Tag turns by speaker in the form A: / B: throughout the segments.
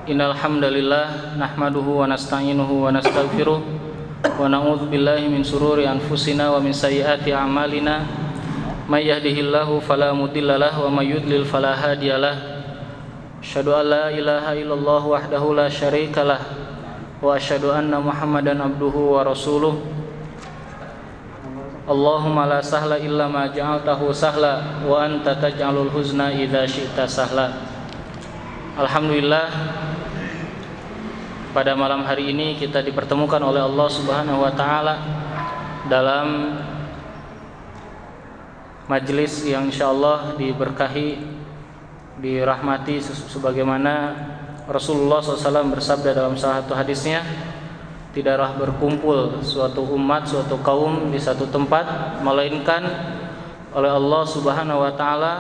A: Innal hamdalillah nahmaduhu wa nasta'inuhu wa nastaghfiruh wa na'udzu billahi min shururi anfusina wa min sayyiati a'malina may yahdihillahu fala mudhillalah wa may yudlil fala hadiyalah. Asyhadu an la ilaha illallah wahdahu la syarikalah wa asyhadu anna Muhammadan abduhu wa rasuluh. Allahumma la sahla illa ma ja'altahu sahla wa anta taj'alul huzna idza syi'ta sahla. Alhamdulillah, pada malam hari ini kita dipertemukan oleh Allah Subhanahu wa taala dalam majelis yang insyaallah diberkahi, dirahmati sebagaimana Rasulullah SAW bersabda dalam salah satu hadisnya, tidaklah berkumpul suatu umat, suatu kaum di satu tempat melainkan oleh Allah Subhanahu wa taala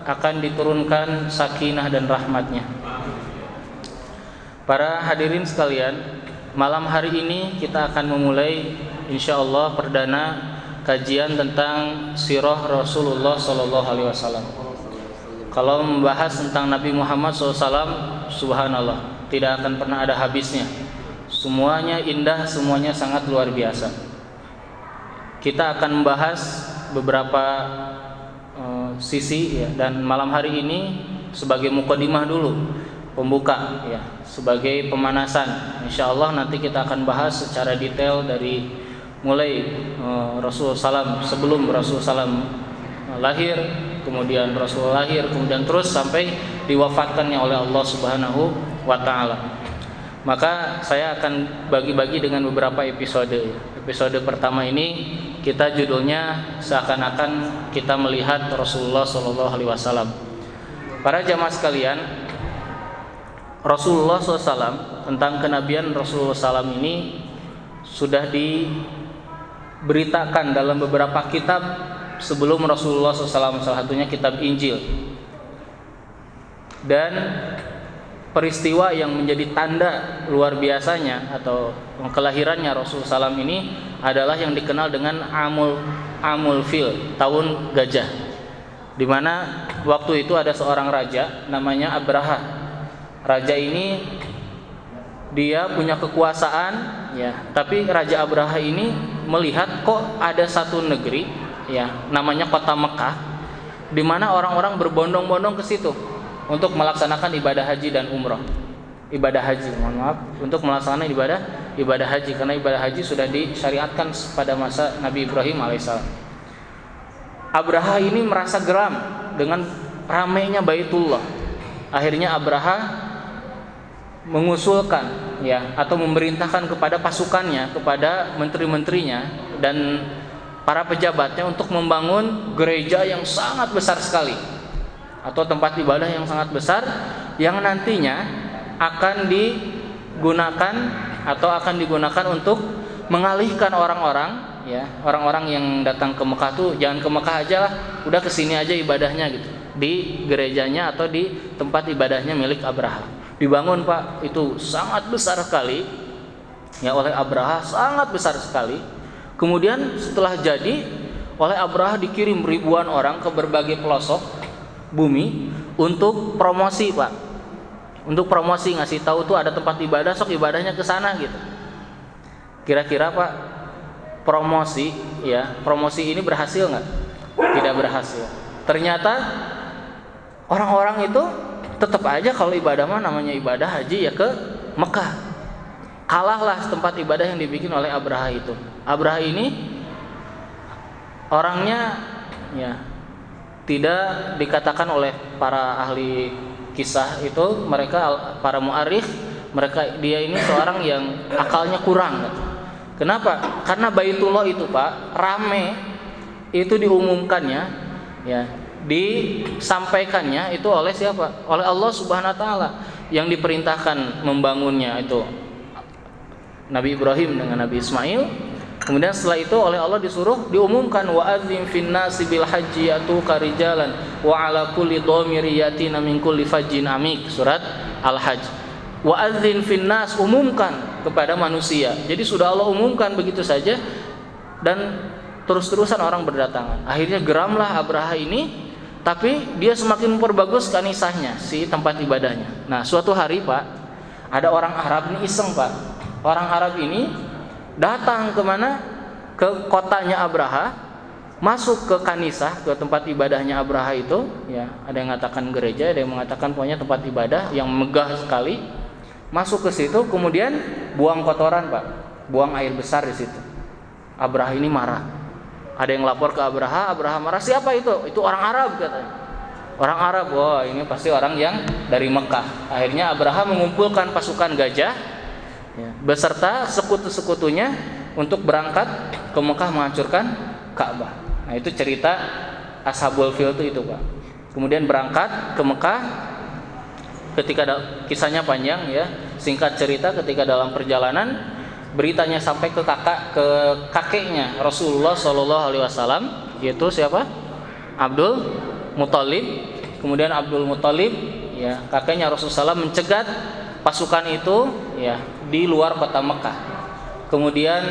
A: akan diturunkan sakinah dan rahmatnya. Para hadirin sekalian, malam hari ini kita akan memulai insyaallah perdana kajian tentang sirah Rasulullah SAW. Kalau membahas tentang Nabi Muhammad SAW, subhanallah, tidak akan pernah ada habisnya. Semuanya indah, semuanya sangat luar biasa. Kita akan membahas beberapa sisi ya, dan malam hari ini sebagai mukadimah dulu, pembuka ya, sebagai pemanasan. Insyaallah nanti kita akan bahas secara detail dari mulai Rasulullah SAW, sebelum Rasulullah SAW lahir, kemudian Rasulullah lahir, kemudian terus sampai diwafatkannya oleh Allah Subhanahu wa taala. Maka saya akan bagi-bagi dengan beberapa episode. Episode pertama ini kita judulnya seakan-akan kita melihat Rasulullah SAW. Para jamaah sekalian, Rasulullah SAW, tentang kenabian Rasulullah SAW ini sudah diberitakan dalam beberapa kitab sebelum Rasulullah SAW, salah satunya kitab Injil. Dan peristiwa yang menjadi tanda luar biasanya atau kelahirannya Rasulullah SAW ini adalah yang dikenal dengan Amul Fil, tahun gajah, di mana waktu itu ada seorang raja namanya Abraha. Raja ini dia punya kekuasaan ya, tapi Raja Abraha ini melihat kok ada satu negeri ya namanya kota Mekah, di mana orang-orang berbondong-bondong ke situ untuk melaksanakan ibadah haji dan umroh. Ibadah haji, mohon maaf, untuk melaksanakan ibadah haji, karena ibadah haji sudah disyariatkan pada masa Nabi Ibrahim alaihissalam. Abraha ini merasa geram dengan ramainya Baitullah. Akhirnya Abraha mengusulkan ya, atau memerintahkan kepada pasukannya, kepada menteri-menterinya dan para pejabatnya untuk membangun gereja yang sangat besar sekali, atau tempat ibadah yang sangat besar, yang nantinya akan digunakan untuk mengalihkan orang-orang ya, orang-orang yang datang ke Mekah tuh jangan ke Mekah aja lah, udah kesini aja ibadahnya gitu, di gerejanya atau di tempat ibadahnya milik Abraha. Dibangun Pak, itu sangat besar sekali ya oleh Abraha, sangat besar sekali. Kemudian setelah jadi, oleh Abraha dikirim ribuan orang ke berbagai pelosok bumi untuk promosi Pak, untuk promosi, ngasih tahu tuh ada tempat ibadah, sok ibadahnya ke sana gitu. Kira-kira Pak, promosi ini berhasil nggak? Tidak berhasil. Ternyata orang-orang itu tetap aja kalau ibadah mah namanya ibadah haji ya ke Mekah. Kalahlah tempat ibadah yang dibikin oleh Abraha itu. Abraha ini orangnya ya tidak dikatakan oleh para ahli kisah itu, mereka para mu'arikh, dia ini seorang yang akalnya kurang gitu. Kenapa? Karena Baitullah itu Pak rame, itu diumumkannya ya, disampaikannya itu oleh siapa? Oleh Allah Subhanahu wa taala, yang diperintahkan membangunnya itu Nabi Ibrahim dengan Nabi Ismail. Kemudian setelah itu oleh Allah disuruh diumumkan, wa adzim fin nasi bil haji yatuka rijalan wa ala kulli dhamiri yatina min kulli fajjin amik, surat Al-Hajj. Wa adzin fin nas, umumkan kepada manusia. Jadi sudah Allah umumkan begitu saja dan terus-terusan orang berdatangan. Akhirnya geramlah Abraha ini, tapi dia semakin memperbagus kanisahnya, si tempat ibadahnya. Nah, suatu hari Pak, Ada orang Arab ini iseng Pak. Orang Arab ini datang kemana? Ke kotanya Abraha, masuk ke Kanisah, ke tempat ibadahnya Abraha itu. Ya, ada yang mengatakan gereja, ada yang mengatakan pokoknya tempat ibadah yang megah sekali. Masuk ke situ, kemudian buang kotoran Pak, buang air besar di situ. Abraha ini marah. Ada yang lapor ke Abraha, Abraha marah. Siapa itu? Itu orang Arab katanya. Orang Arab, wah ini pasti orang yang dari Mekah. Akhirnya Abraham mengumpulkan pasukan gajah ya, beserta sekutu-sekutunya untuk berangkat ke Mekah menghancurkan Ka'bah. Nah itu cerita Ashabul Fil itu Pak. Kemudian berangkat ke Mekah. Ketika kisahnya panjang ya, singkat cerita ketika dalam perjalanan beritanya sampai ke kakeknya Rasulullah SAW, yaitu siapa? Abdul Muthalib. Kemudian Abdul Muthalib ya, kakeknya Rasulullah SAW mencegat pasukan itu ya di luar kota Mekah. Kemudian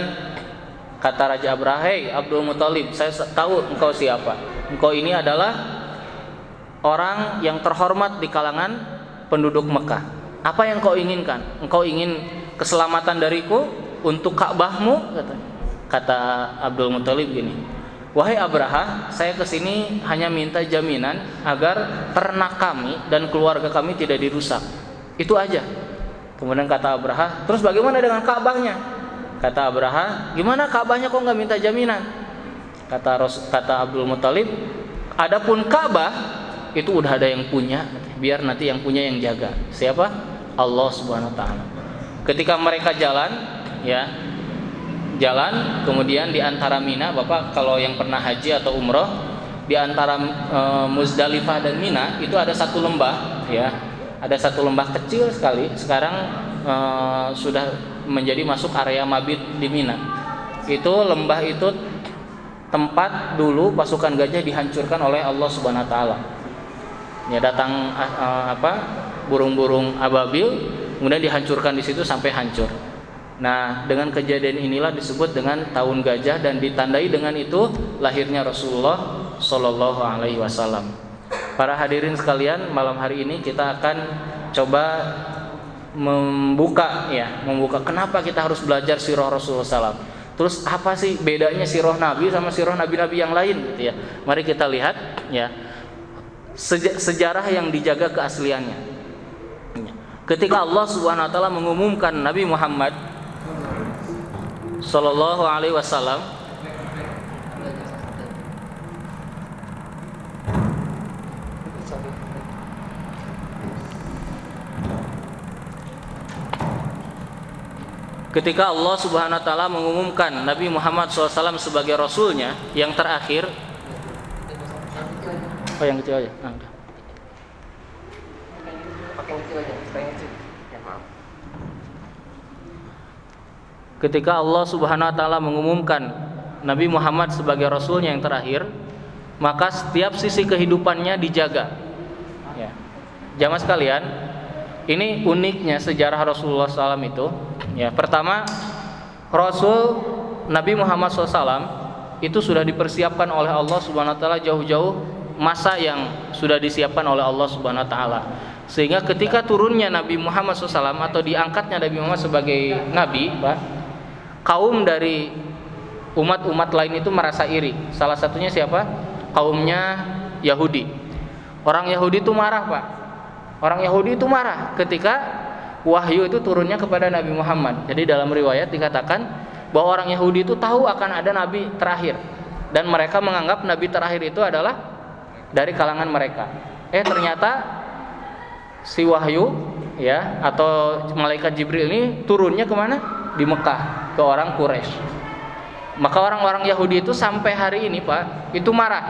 A: kata Raja Abraha, "Hei Abdul Muthalib, saya tahu engkau siapa. Engkau ini adalah orang yang terhormat di kalangan penduduk Mekah. Apa yang kau inginkan? Engkau ingin keselamatan dariku untuk Ka'bahmu?" Kata Abdul Muthalib gini, "Wahai Abraha, saya kesini hanya minta jaminan agar ternak kami dan keluarga kami tidak dirusak. Itu aja." Kemudian kata Abraha, "Terus bagaimana dengan Ka'bahnya?" Kata Abraha, "Gimana Ka'bahnya kok nggak minta jaminan?" Kata Abdul Muthalib, "Adapun Ka'bah itu udah ada yang punya, biar nanti yang punya yang jaga." Siapa? Allah Subhanahu wa taala. Ketika mereka jalan, kemudian di antara Mina, Bapak kalau yang pernah haji atau umroh, di antara Muzdalifah dan Mina itu ada satu lembah, ya, ada satu lembah kecil sekali. Sekarang sudah menjadi masuk area mabit di Mina. Itu lembah itu tempat dulu pasukan gajah dihancurkan oleh Allah Subhanahu wa taala. Ya, datang burung-burung ababil, kemudian dihancurkan di situ sampai hancur. Nah, dengan kejadian inilah disebut dengan tahun gajah dan ditandai dengan itu lahirnya Rasulullah Shallallahu Alaihi Wasallam. Para hadirin sekalian, malam hari ini kita akan coba membuka kenapa kita harus belajar sirah Rasulullah SAW. Terus apa sih bedanya sirah Nabi sama sirah Nabi-Nabi yang lain gitu ya. Mari kita lihat ya sejarah yang dijaga keasliannya. Ketika Allah Subhanahu wa taala mengumumkan Nabi Muhammad Sallallahu Alaihi Wasallam ketika Allah Subhanahu wa taala mengumumkan Nabi Muhammad SAW sebagai rasulnya yang terakhir. Oh, yang kecil aja. Udah. Pakai yang kecil aja, ya, maaf. Ketika Allah Subhanahu wa taala mengumumkan Nabi Muhammad sebagai rasulnya yang terakhir, maka setiap sisi kehidupannya dijaga. Ya. Jamaah sekalian, ini uniknya sejarah Rasulullah SAW itu. Ya, pertama, Rasul Nabi Muhammad SAW itu sudah dipersiapkan oleh Allah Subhanahu wa taala jauh-jauh masa yang sudah disiapkan oleh Allah Subhanahu wa taala. Sehingga ketika turunnya Nabi Muhammad SAW atau diangkatnya Nabi Muhammad sebagai nabi, Pak, kaum dari umat-umat lain itu merasa iri. Salah satunya siapa? Kaumnya Yahudi. Orang Yahudi itu marah, Pak. Orang Yahudi itu marah ketika wahyu itu turunnya kepada Nabi Muhammad. Jadi dalam riwayat dikatakan bahwa orang Yahudi itu tahu akan ada nabi terakhir dan mereka menganggap nabi terakhir itu adalah dari kalangan mereka. Ternyata si wahyu ya atau malaikat Jibril ini turunnya kemana? Di Mekah, ke orang Quraisy. Maka orang-orang Yahudi itu sampai hari ini, Pak, itu marah.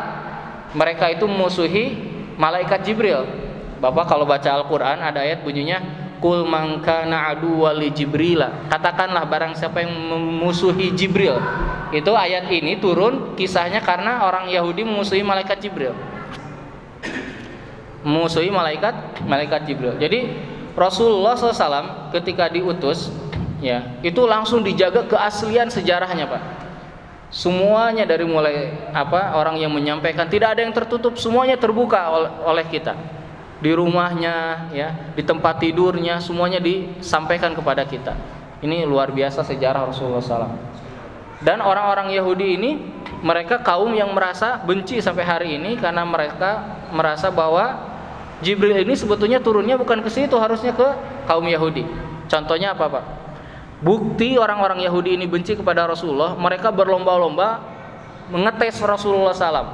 A: Mereka itu memusuhi malaikat Jibril. Bapak kalau baca Al-Quran ada ayat bunyinya Qul man kana aduwwa li Jibrila. Katakanlah barang siapa yang memusuhi Jibril. Itu ayat ini turun kisahnya karena orang Yahudi memusuhi malaikat Jibril. Memusuhi malaikat Jibril. Jadi Rasulullah SAW ketika diutus ya, itu langsung dijaga keaslian sejarahnya, Pak. Semuanya dari mulai orang yang menyampaikan tidak ada yang tertutup, semuanya terbuka oleh kita. di rumahnya, ya, di tempat tidurnya, semuanya disampaikan kepada kita. Ini luar biasa sejarah Rasulullah SAW. Dan orang-orang Yahudi ini, mereka kaum yang merasa benci sampai hari ini karena mereka merasa bahwa Jibril ini sebetulnya turunnya bukan ke situ, harusnya ke kaum Yahudi. Contohnya apa, Pak? Bukti orang-orang Yahudi ini benci kepada Rasulullah, mereka berlomba-lomba mengetes Rasulullah SAW,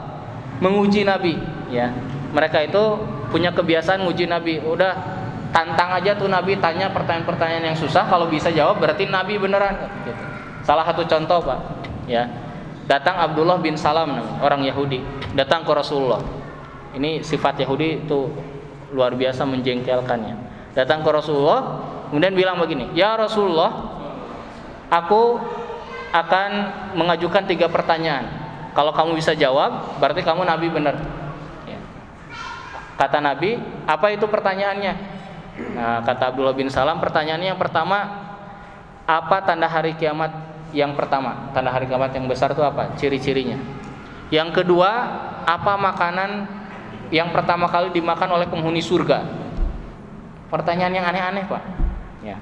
A: menguji Nabi, ya. Mereka itu punya kebiasaan nguji Nabi. Udah tantang aja tuh Nabi, tanya pertanyaan-pertanyaan yang susah, kalau bisa jawab berarti Nabi beneran, gitu. Salah satu contoh, Pak, ya. Datang Abdullah bin Salam, orang Yahudi, datang ke Rasulullah. Ini sifat Yahudi itu luar biasa menjengkelkannya. Datang ke Rasulullah, kemudian bilang begini, "Ya Rasulullah, aku akan mengajukan 3 pertanyaan. Kalau kamu bisa jawab, berarti kamu Nabi benar." Ya. Kata Nabi, "Apa itu pertanyaannya?" Nah, kata Abdullah bin Salam, pertanyaannya yang pertama, apa tanda hari kiamat yang pertama? Tanda hari kiamat yang besar itu apa? Ciri-cirinya. Yang kedua, apa makanan yang pertama kali dimakan oleh penghuni surga? Pertanyaan yang aneh-aneh, Pak. Ya.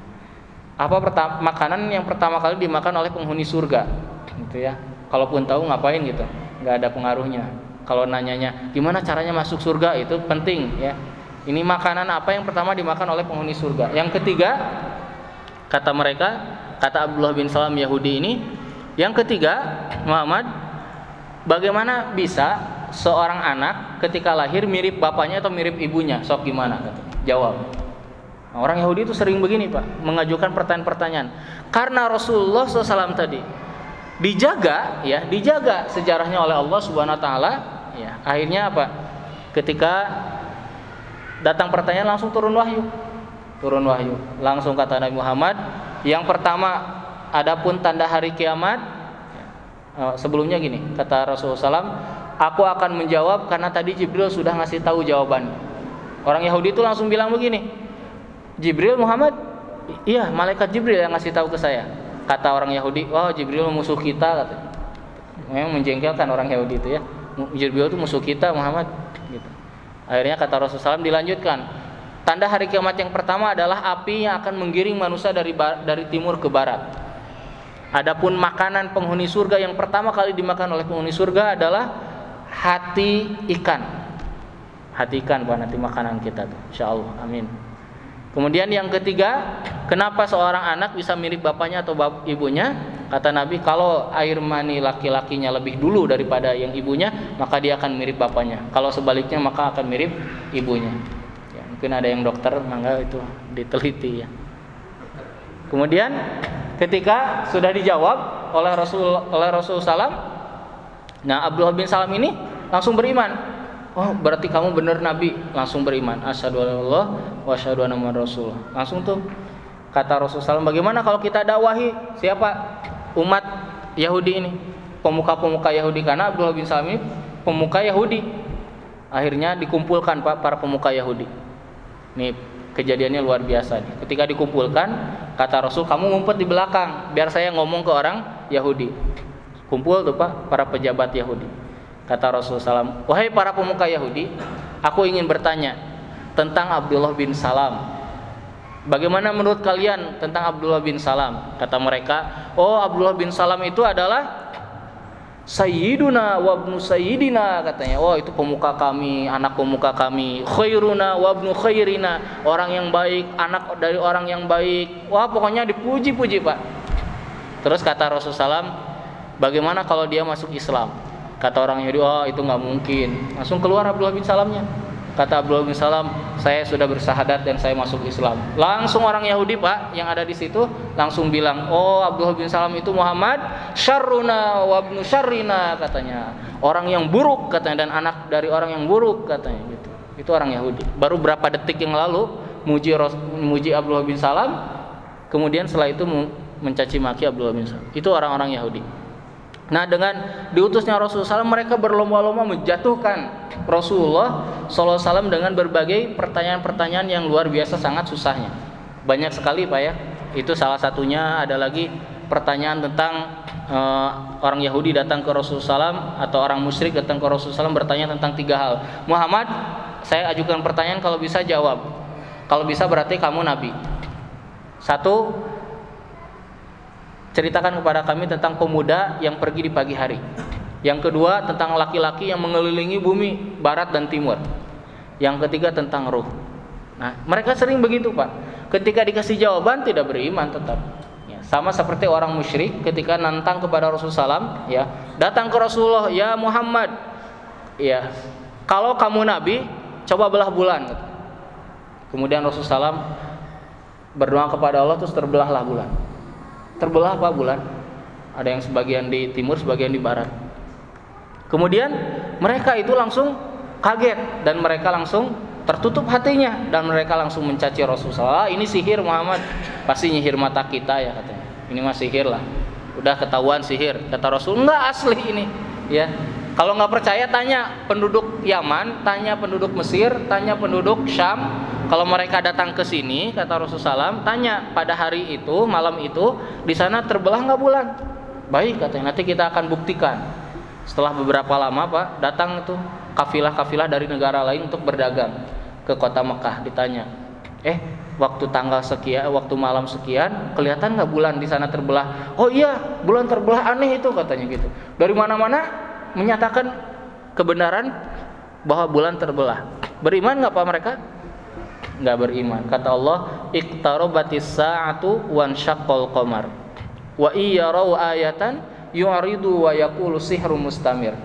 A: Apa makanan yang pertama kali dimakan oleh penghuni surga? Gitu ya. Kalaupun tahu ngapain gitu, nggak ada pengaruhnya. Kalau nanyanya gimana caranya masuk surga, itu penting, ya. Ini makanan apa yang pertama dimakan oleh penghuni surga? Yang ketiga, kata mereka, kata Abdullah bin Salam Yahudi ini, yang ketiga, Muhammad, bagaimana bisa seorang anak ketika lahir mirip bapaknya atau mirip ibunya? Sok gimana? Jawab. Nah, orang Yahudi itu sering begini, Pak, mengajukan pertanyaan-pertanyaan. Karena Rasulullah SAW tadi dijaga, ya, dijaga sejarahnya oleh Allah Subhanahu Wa Taala. Ya, akhirnya apa? Ketika datang pertanyaan langsung turun wahyu. Langsung kata Nabi Muhammad, yang pertama, adapun tanda hari kiamat. Sebelumnya gini, kata Rasulullah SAW, aku akan menjawab karena tadi Jibril sudah ngasih tahu jawaban. Orang Yahudi itu langsung bilang begini, Jibril Muhammad, iya, malaikat Jibril yang ngasih tahu ke saya. Kata orang Yahudi, oh Jibril musuh kita, katanya. Memang menjengkelkan orang Yahudi itu, ya. Jibril itu musuh kita Muhammad, gitu. Akhirnya kata Rasulullah SAW dilanjutkan, tanda hari kiamat yang pertama adalah api yang akan menggiring manusia dari timur ke barat. Adapun makanan penghuni surga yang pertama kali dimakan oleh penghuni surga adalah hati ikan. Hati ikan, bukan hati makanan kita tuh, insyaallah, amin. Kemudian yang ketiga, kenapa seorang anak bisa mirip bapaknya atau ibunya? Kata Nabi, kalau air mani laki-lakinya lebih dulu daripada yang ibunya, maka dia akan mirip bapaknya. Kalau sebaliknya, maka akan mirip ibunya. Ya, mungkin ada yang dokter, mangga itu diteliti, ya. Kemudian ketika sudah dijawab oleh Rasul Salam, nah Abdullah bin Salam ini langsung beriman. Oh, berarti kamu benar Nabi. Langsung beriman. Asyhadu anna wa asyhadu anna Muhammadar Rasulullah. Langsung tuh kata Rasulullah SAW, bagaimana kalau kita dakwahi siapa? Umat Yahudi ini, pemuka-pemuka Yahudi, karena Abdullah bin Salam ini pemuka Yahudi. Akhirnya dikumpulkan, Pak, para pemuka Yahudi. Nih kejadiannya luar biasa nih. Ketika dikumpulkan, kata Rasul, kamu ngumpet di belakang biar saya ngomong ke orang Yahudi. Kumpul tuh, Pak, para pejabat Yahudi. Kata Rasulullah SAW, wahai para pemuka Yahudi, aku ingin bertanya tentang Abdullah bin Salam. Bagaimana menurut kalian tentang Abdullah bin Salam? Kata mereka, oh Abdullah bin Salam itu adalah Sayyiduna wa ibnu Sayyidina, katanya. Oh, itu pemuka kami, anak pemuka kami. Khairuna wa ibnu Khairina, orang yang baik, anak dari orang yang baik. Wah, pokoknya dipuji-puji, Pak. Terus kata Rasulullah SAW, bagaimana kalau dia masuk Islam? Kata orang Yahudi, oh itu nggak mungkin. Langsung keluar Abdullah bin Salamnya. Kata Abdullah bin Salam, saya sudah bersahadat dan saya masuk Islam. Langsung orang Yahudi, Pak, yang ada di situ langsung bilang, oh Abdullah bin Salam itu Muhammad syarruna wa ibnu syarrina, katanya. Orang yang buruk, katanya, dan anak dari orang yang buruk, katanya, gitu. Itu orang Yahudi. Baru berapa detik yang lalu muji Abdullah bin Salam, kemudian setelah itu mencaci maki Abdullah bin Salam. Itu orang-orang Yahudi. Nah, dengan diutusnya Rasulullah SAW, mereka berlomba-lomba menjatuhkan Rasulullah SAW dengan berbagai pertanyaan-pertanyaan yang luar biasa sangat susahnya. Banyak sekali, Pak, ya. Itu salah satunya. Ada lagi pertanyaan tentang orang Yahudi datang ke Rasulullah SAW atau orang musyrik datang ke Rasulullah SAW bertanya tentang 3 hal. Muhammad, saya ajukan pertanyaan, kalau bisa jawab. Kalau bisa berarti kamu nabi. 1, ceritakan kepada kami tentang pemuda yang pergi di pagi hari. Yang kedua, tentang laki-laki yang mengelilingi bumi barat dan timur. Yang ketiga, tentang ruh. Nah, mereka sering begitu, Pak. Ketika dikasih jawaban tidak beriman tetap. Ya, sama seperti orang musyrik ketika nantang kepada Rasulullah SAW, ya, datang ke Rasulullah, ya Muhammad, ya, kalau kamu nabi, coba belah bulan. Kemudian Rasulullah SAW berdoa kepada Allah, terus terbelahlah bulan. Terbelah apa bulan? Ada yang sebagian di timur, sebagian di barat. Kemudian mereka itu langsung kaget dan mereka langsung tertutup hatinya dan mereka langsung mencaci Rasulullah. Ini sihir Muhammad, pasti nyihir mata kita ya katanya. Ini mah sihir lah, udah ketahuan sihir. Kata Rasul, enggak, asli ini. Ya, kalau nggak percaya tanya penduduk Yaman, tanya penduduk Mesir, tanya penduduk Syam. Kalau mereka datang ke sini, kata Rasulullah SAW, tanya pada hari itu, malam itu, di sana terbelah nggak bulan? Baik katanya, nanti kita akan buktikan. Setelah beberapa lama Pak, datang itu kafilah-kafilah dari negara lain untuk berdagang ke kota Mekah. Ditanya, waktu tanggal sekian, waktu malam sekian, kelihatan nggak bulan di sana terbelah? Oh iya, bulan terbelah, aneh itu katanya gitu. Dari mana-mana menyatakan kebenaran bahwa bulan terbelah. Beriman nggak Pak mereka? Nggak beriman. Kata Allah, iqtarabatis sa'atu wansyaqqal qamar wa iyarau ayatan yu'ridu wa yaqulu sihrun mustamir.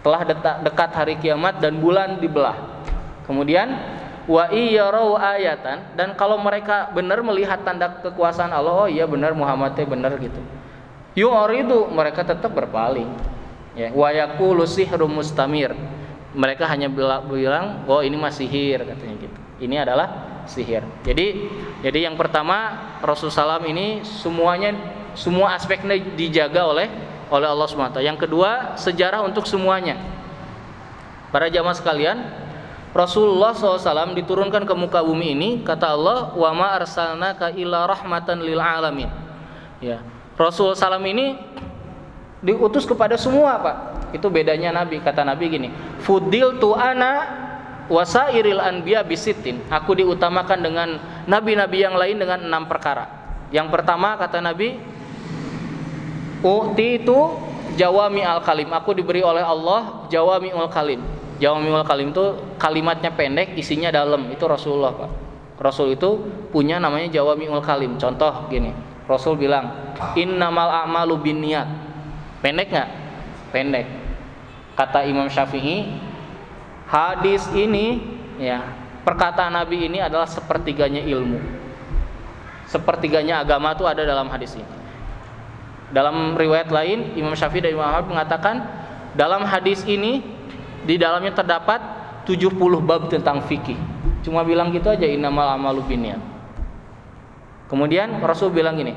A: Telah dekat hari kiamat dan bulan dibelah. Kemudian wa iyarau ayatan, dan kalau mereka benar melihat tanda kekuasaan Allah, oh iya benar Muhammad benar gitu. Yu'ridu, mereka tetap berpaling. Ya, wa yaqulu sihrun mustamir. Mereka hanya bilang, oh ini mah sihir katanya gitu. Ini adalah sihir. Jadi yang pertama, Rasulullah SAW ini semua aspeknya dijaga oleh Allah SWT. Yang kedua, sejarah untuk semuanya. Para jamaah sekalian, Rasulullah SAW diturunkan ke muka bumi ini, kata Allah, wa ma arsalnaka illa rahmatan lil alamin. Ya, Rasulullah SAW ini diutus kepada semua Pak. Itu bedanya Nabi. Kata Nabi gini, fudiltu ana wasairil anbiya bisitin. Aku diutamakan dengan nabi-nabi yang lain dengan 6 perkara. Yang pertama kata Nabi, itu jawami al kalim. Aku diberi oleh Allah jawami al kalim. Jawami al kalim itu kalimatnya pendek, isinya dalam. Itu Rasulullah Pak. Rasul itu punya namanya jawami al kalim. Contoh gini, Rasul bilang, innamal a'malu binniyat. Pendek nggak? Pendek. Kata Imam Syafi'i, hadis ini, ya, perkataan Nabi ini adalah sepertiganya ilmu. Sepertiganya agama itu ada dalam hadis ini. Dalam riwayat lain, Imam Syafi'i dan Imam Ahmad mengatakan, dalam hadis ini di dalamnya terdapat 70 bab tentang fikih. Cuma bilang gitu aja, innamal a'malu binniyat. Kemudian Rasul bilang gini,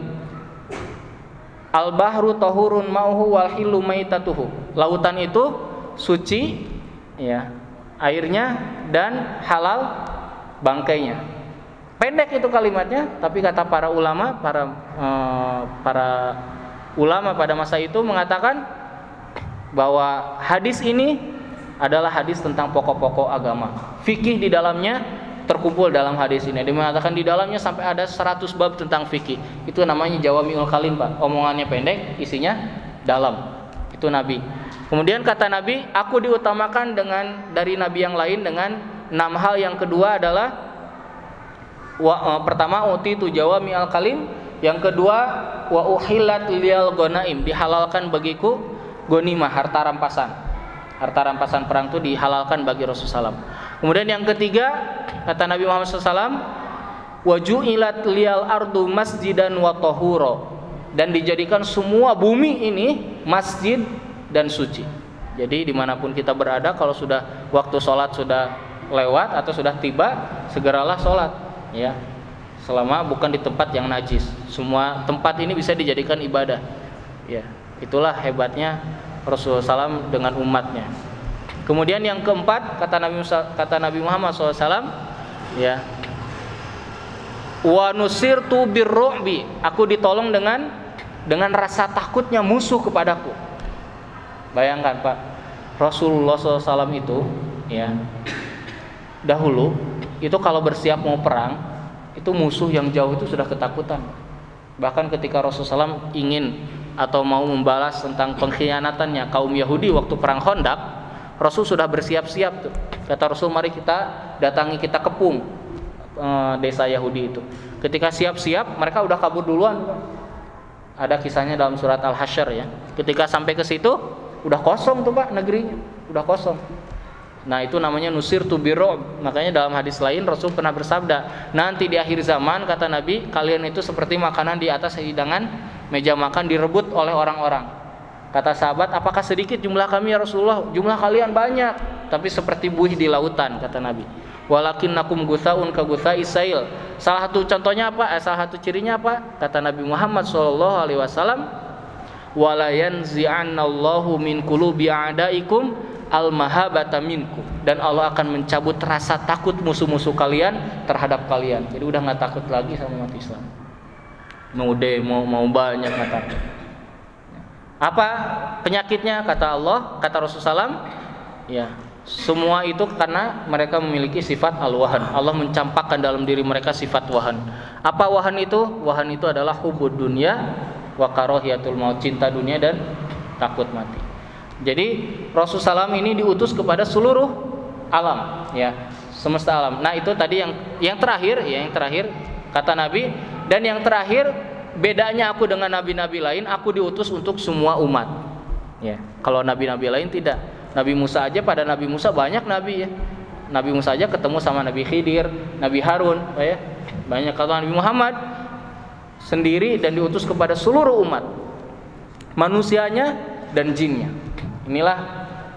A: al-bahru tahurun mauhu wal hillu maitatuhu. Lautan itu suci, ya, airnya, dan halal bangkainya. Pendek itu kalimatnya, tapi kata para ulama, para ulama pada masa itu mengatakan bahwa hadis ini adalah hadis tentang pokok-pokok agama. Fikih di dalamnya terkumpul dalam hadis ini. Dia mengatakan di dalamnya sampai ada 100 bab tentang fikih. Itu namanya jawami'ul kalim Pak. Omongannya pendek, isinya dalam. Itu Nabi. Kemudian kata Nabi, aku diutamakan dari Nabi yang lain dengan 6 hal. Yang kedua adalah pertama, utitu jawami'al kalim. Yang kedua, wa uhillat liyal ghanaim, dihalalkan bagiku ghanimah, harta rampasan. Harta rampasan perang itu dihalalkan bagi Rasulullah SAW. Kemudian yang ketiga, kata Nabi Muhammad SAW, wa ju'ilat liyal ardu masjidan wa tahura, dan dijadikan semua bumi ini masjid dan suci. Jadi dimanapun kita berada, kalau sudah waktu sholat sudah lewat atau sudah tiba, segeralah sholat, ya, selama bukan di tempat yang najis. Semua tempat ini bisa dijadikan ibadah, ya. Itulah hebatnya Rasulullah SAW dengan umatnya. Kemudian yang keempat, kata Nabi Muhammad SAW, ya, wa nusirtu birru'bi, aku ditolong dengan dengan rasa takutnya musuh kepadaku. Bayangkan Pak, Rasulullah SAW itu ya dahulu itu kalau bersiap mau perang, itu musuh yang jauh itu sudah ketakutan. Bahkan ketika Rasulullah SAW ingin atau mau membalas tentang pengkhianatannya kaum Yahudi waktu perang Khandaq, Rasul sudah bersiap-siap tuh. Kata Rasul, mari kita datangi, kita kepung desa Yahudi itu. Ketika siap-siap, mereka udah kabur duluan. Ada kisahnya dalam surat Al-Hasyr ya. Ketika sampai ke situ, udah kosong tuh Pak negerinya, udah kosong. Nah itu namanya nusirtu birru'b. Makanya dalam hadis lain Rasul pernah bersabda, nanti di akhir zaman kata Nabi, kalian itu seperti makanan di atas hidangan meja makan direbut oleh orang-orang. Kata sahabat, apakah sedikit jumlah kami ya Rasulullah? Jumlah kalian banyak, tapi seperti buih di lautan kata Nabi. Walakinnakum gutsaun ka gutsa'is sail. Salah satu contohnya apa? Salah satu cirinya apa? Kata Nabi Muhammad SAW, wala yanzi'annallahu min qulubi a'daikum al-mahabata minkum, dan Allah akan mencabut rasa takut musuh-musuh kalian terhadap kalian. Jadi udah nggak takut lagi sama umat Islam. Mau banyak nggak takut. Apa penyakitnya? Kata Allah, kata Rasulullah SAW, ya semua itu karena mereka memiliki sifat al-wahan. Allah mencampakkan dalam diri mereka sifat wahan. Apa wahan itu? Wahan itu adalah hubud dunya wa karahiyatul maut, cinta dunia dan takut mati. Jadi Rasulullah SAW ini diutus kepada seluruh alam, ya, semesta alam. Nah itu tadi yang terakhir, ya, yang terakhir kata Nabi, dan yang terakhir bedanya aku dengan nabi-nabi lain, aku diutus untuk semua umat. Ya, kalau nabi-nabi lain tidak. Nabi Musa aja, pada Nabi Musa banyak nabi ya. Nabi Musa aja ketemu sama Nabi Khidir, Nabi Harun, ya. Banyak. Kalau Nabi Muhammad sendiri dan diutus kepada seluruh umat, manusianya dan jinnya. Inilah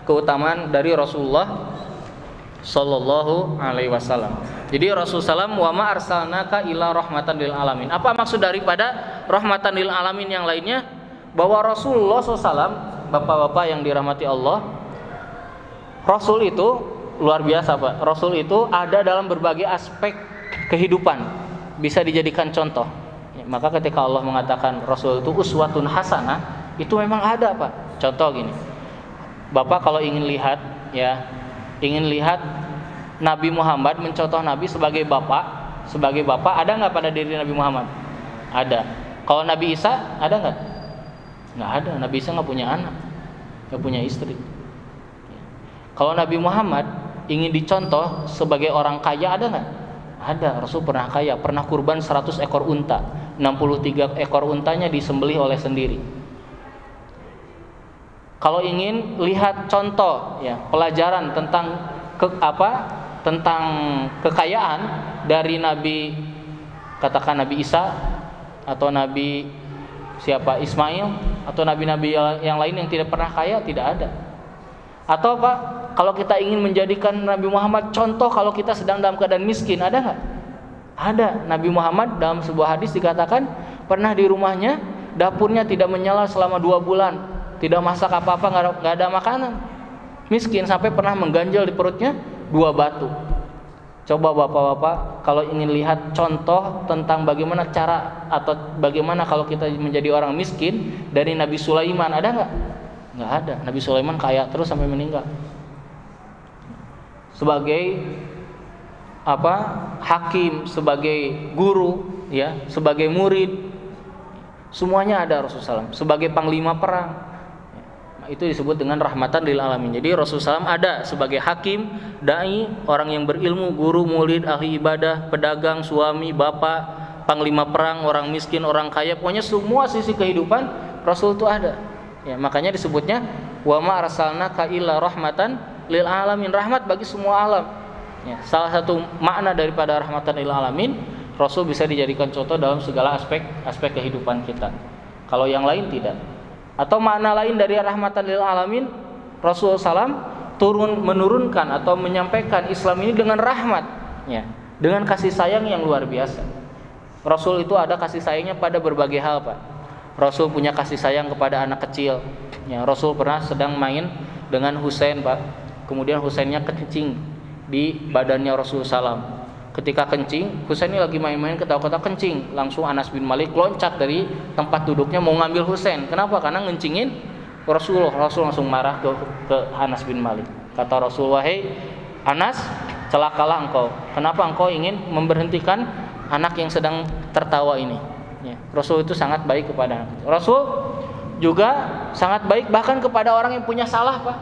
A: keutamaan dari Rasulullah Sallallahu Alaihi Wasallam. Jadi Rasulullah SAW, wa ma arsalnaka illa rahmatan lil alamin. Apa maksud daripada rahmatan lil alamin yang lainnya? Bahwa Rasulullah SAW, bapak-bapak yang dirahmati Allah, Rasul itu luar biasa Pak. Rasul itu ada dalam berbagai aspek kehidupan, bisa dijadikan contoh. Ya, maka ketika Allah mengatakan Rasul itu uswatun hasanah, itu memang ada Pak. Contoh gini. Bapak kalau ingin lihat Nabi Muhammad mencontoh Nabi sebagai bapak, ada nggak pada diri Nabi Muhammad? Ada. Kalau Nabi Isa ada nggak? Nggak ada. Nabi Isa nggak punya anak, nggak punya istri. Kalau Nabi Muhammad ingin dicontoh sebagai orang kaya, ada nggak? Ada. Rasul pernah kaya, pernah kurban 100 ekor unta, 63 ekor untanya disembelih oleh sendiri. Kalau ingin lihat contoh, ya, pelajaran tentang tentang kekayaan dari Nabi, katakan Nabi Isa atau Nabi siapa Ismail atau nabi-nabi yang lain yang tidak pernah kaya, tidak ada. Atau apa? Kalau kita ingin menjadikan Nabi Muhammad contoh kalau kita sedang dalam keadaan miskin, ada nggak? Ada. Nabi Muhammad dalam sebuah hadis dikatakan pernah di rumahnya dapurnya tidak menyala selama 2 bulan. Tidak masak apa-apa, nggak ada makanan. Miskin sampai pernah mengganjal di perutnya 2 batu. Coba bapak-bapak kalau ingin lihat contoh tentang bagaimana cara atau bagaimana kalau kita menjadi orang miskin dari Nabi Sulaiman, ada nggak? Nggak ada. Nabi Sulaiman kaya terus sampai meninggal. Sebagai hakim, sebagai guru, ya, sebagai murid, semuanya ada Rasulullah SAW. Sebagai panglima perang, itu disebut dengan rahmatan lil alamin. Jadi Rasulullah SAW ada sebagai hakim, dai, orang yang berilmu, guru, murid, ahli ibadah, pedagang, suami, bapak, panglima perang, orang miskin, orang kaya, pokoknya semua sisi kehidupan Rasul itu ada. Ya, makanya disebutnya wa ma arsalnaka illa rahmatan lil alamin, rahmat bagi semua alam. Ya, salah satu makna daripada rahmatan lil alamin, Rasul bisa dijadikan contoh dalam segala aspek kehidupan kita. Kalau yang lain tidak. Atau makna lain dari rahmatan lil alamin, Rasulullah SAW menurunkan atau menyampaikan Islam ini dengan rahmat, ya, dengan kasih sayang yang luar biasa. Rasul itu ada kasih sayangnya pada berbagai hal Pak. Rasul punya kasih sayang kepada anak kecil, ya, Rasul pernah sedang main dengan Husain Pak. Kemudian Husainnya kencing di badannya Rasulullah SAW. ketika kencing, Husain ini lagi main-main ketawa-ketawa kencing, langsung Anas bin Malik loncat dari tempat duduknya mau ngambil Husain. Kenapa? Karena ngencingin Rasulullah. Rasul langsung marah ke Anas bin Malik. Kata Rasul, wahai Anas, celakalah engkau. Kenapa engkau ingin memberhentikan anak yang sedang tertawa ini? Ya, Rasul itu sangat baik kepada anak. Rasul juga sangat baik bahkan kepada orang yang punya salah, Pak.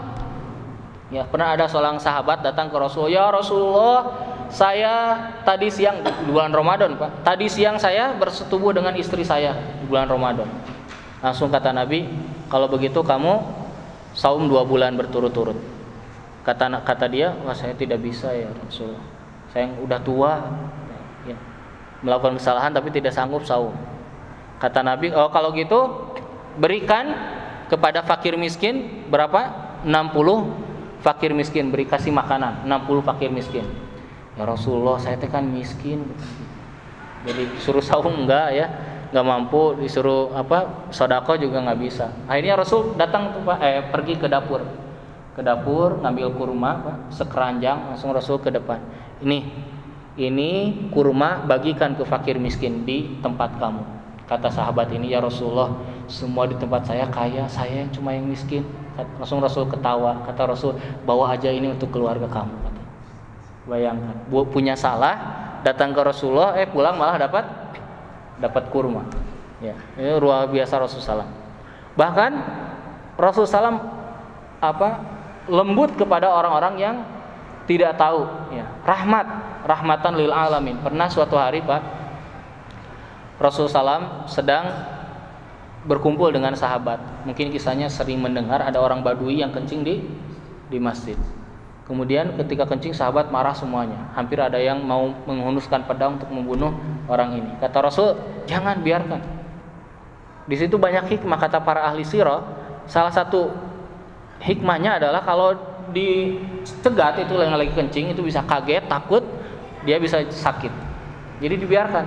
A: Ya, pernah ada seorang sahabat datang ke Rasul, ya Rasulullah, saya tadi siang di bulan Ramadan, Pak. Tadi siang saya bersetubuh dengan istri saya di bulan Ramadan. Langsung kata Nabi, kalau begitu kamu saum 2 bulan berturut-turut. Kata dia, wah saya tidak bisa ya Rasulullah. Saya yang udah tua, ya, melakukan kesalahan tapi tidak sanggup saum. Kata Nabi, oh kalau gitu berikan kepada fakir miskin berapa? 60 fakir miskin, beri kasih makanan 60 fakir miskin. Ya Rasulullah, saya teh kan miskin. Jadi suruh saum enggak ya, enggak mampu, disuruh sedekah juga enggak bisa. Akhirnya Rasul datang pergi ke dapur. Ke dapur ngambil kurma, Pak, sekeranjang, langsung Rasul ke depan. Ini kurma bagikan ke fakir miskin di tempat kamu. Kata sahabat ini, ya Rasulullah, semua di tempat saya kaya, saya yang cuma yang miskin. Langsung Rasul ketawa. Kata Rasul, bawa aja ini untuk keluarga kamu. Bayangkan, punya salah, datang ke Rasulullah, pulang malah dapat kurma. Ya, ini luar biasa Rasulullah. Bahkan Rasulullah lembut kepada orang-orang yang tidak tahu. Ya, rahmatan lil alamin. Pernah suatu hari, Pak, Rasulullah sedang berkumpul dengan sahabat. Mungkin kisahnya sering mendengar ada orang Badui yang kencing di masjid. Kemudian ketika kencing sahabat marah semuanya. Hampir ada yang mau menghunuskan pedang untuk membunuh orang ini. Kata Rasul, jangan, biarkan. Di situ banyak hikmah kata para ahli sirah. Salah satu hikmahnya adalah kalau dicegat itu yang lagi kencing itu bisa kaget, takut, dia bisa sakit. Jadi dibiarkan.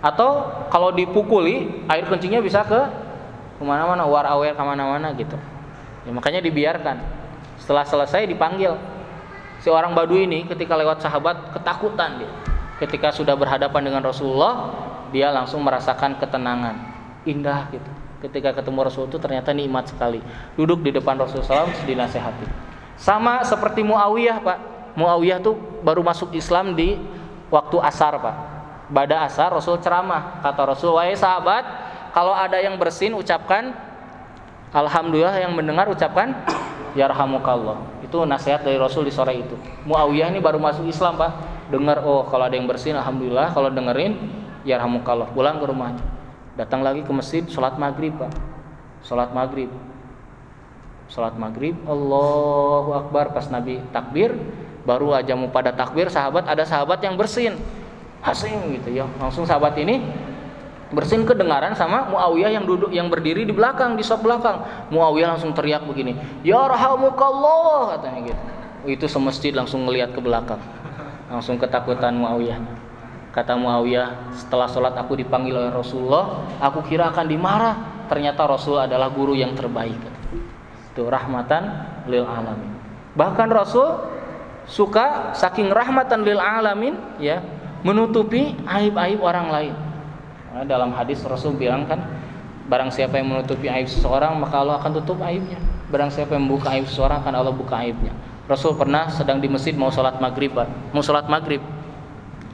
A: Atau kalau dipukuli, air kencingnya bisa ke kemana-mana, war-awer kemana-mana gitu. Ya, makanya dibiarkan. Setelah selesai dipanggil. Si orang Badui ini ketika lewat sahabat ketakutan dia. Ketika sudah berhadapan dengan Rasulullah, dia langsung merasakan ketenangan, indah gitu. Ketika ketemu Rasul itu ternyata nikmat sekali. Duduk di depan Rasulullah SAW dinasehati. Sama seperti Muawiyah, Pak. Muawiyah tuh baru masuk Islam di waktu asar, Pak. Pada asar Rasul ceramah. Kata Rasul, wahai sahabat, kalau ada yang bersin ucapkan alhamdulillah, yang mendengar ucapkan yarhamukallah. Itu nasihat dari Rasul di sore itu. Muawiyah ini baru masuk Islam, Pak. Dengar, oh kalau ada yang bersin alhamdulillah, kalau dengerin yarhamukallah. Pulang ke rumahnya. Datang lagi ke masjid, sholat maghrib, Pak. Sholat maghrib, Allahu Akbar. Pas Nabi takbir, baru aja mau pada takbir, ada sahabat yang bersin, asing gitu ya. Langsung sahabat ini bersin kedengaran sama Muawiyah yang berdiri di belakang, di saf belakang. Muawiyah langsung teriak begini, ya rahamukallah, katanya gitu. Itu semesjid langsung ngelihat ke belakang. Langsung ketakutan Muawiyah. Kata Muawiyah, setelah sholat aku dipanggil oleh Rasulullah, aku kira akan dimarah. Ternyata Rasul adalah guru yang terbaik. Itu rahmatan lil alamin. Bahkan Rasul suka saking rahmatan lil alamin, ya, menutupi aib-aib orang lain. Nah, dalam hadis Rasul bilang kan, barang siapa yang menutupi aib seseorang maka Allah akan tutup aibnya. Barang siapa yang membuka aib seseorang akan Allah buka aibnya. Rasul pernah sedang di masjid mau sholat maghrib,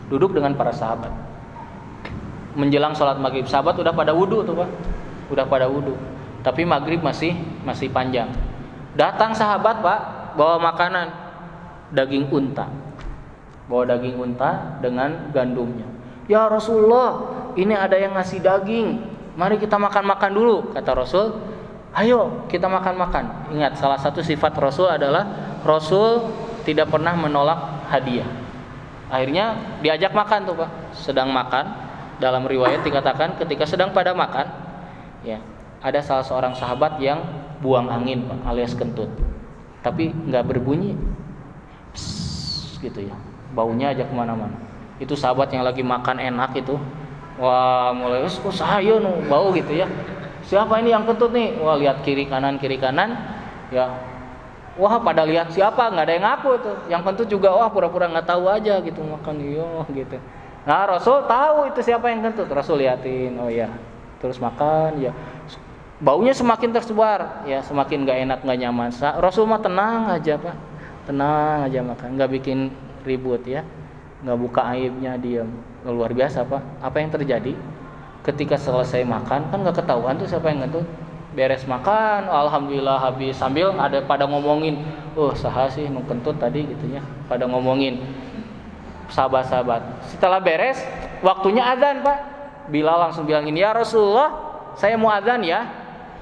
A: duduk dengan para sahabat. Menjelang sholat maghrib, sahabat udah pada wudhu tuh, Pak. Udah pada wudhu. Tapi maghrib masih panjang. Datang sahabat, Pak, bawa makanan, daging unta. Bawa daging unta dengan gandumnya. Ya Rasulullah, ini ada yang ngasih daging, mari kita makan-makan dulu. Kata Rasul, ayo kita makan-makan. Ingat, salah satu sifat Rasul adalah Rasul tidak pernah menolak hadiah. Akhirnya diajak makan tuh, Pak. Sedang makan, dalam riwayat dikatakan ketika sedang pada makan, ya, ada salah seorang sahabat yang buang angin, Pak, alias kentut. Tapi nggak berbunyi, pss, gitu ya, baunya aja kemana-mana. Itu sahabat yang lagi makan enak itu, wah mulai, kok saya bau gitu ya. Siapa ini yang kentut nih? Wah, lihat kiri kanan, ya Wah, pada lihat siapa, nggak ada yang ngaku tuh. Yang kentut juga wah pura-pura nggak tahu aja gitu, makan yo gitu. Nah, Rasul tahu itu siapa yang kentut. Rasul liatin, oh ya. Terus makan, ya. Baunya semakin tersebar, ya semakin nggak enak, nggak nyaman. Rasul mah tenang aja, Pak. Tenang aja makan, nggak bikin ribut ya. Nggak buka aibnya, diam. Luar biasa, Pak. Apa yang terjadi? Ketika selesai makan, kan nggak ketahuan tuh siapa yang kentut. Beres makan, alhamdulillah habis, sambil ada pada ngomongin, oh saha sih nu kentut tadi gitu ya, pada ngomongin sahabat-sahabat. Setelah beres, waktunya adzan, Pak. Bilal langsung bilangin, ya Rasulullah, saya mau adzan ya.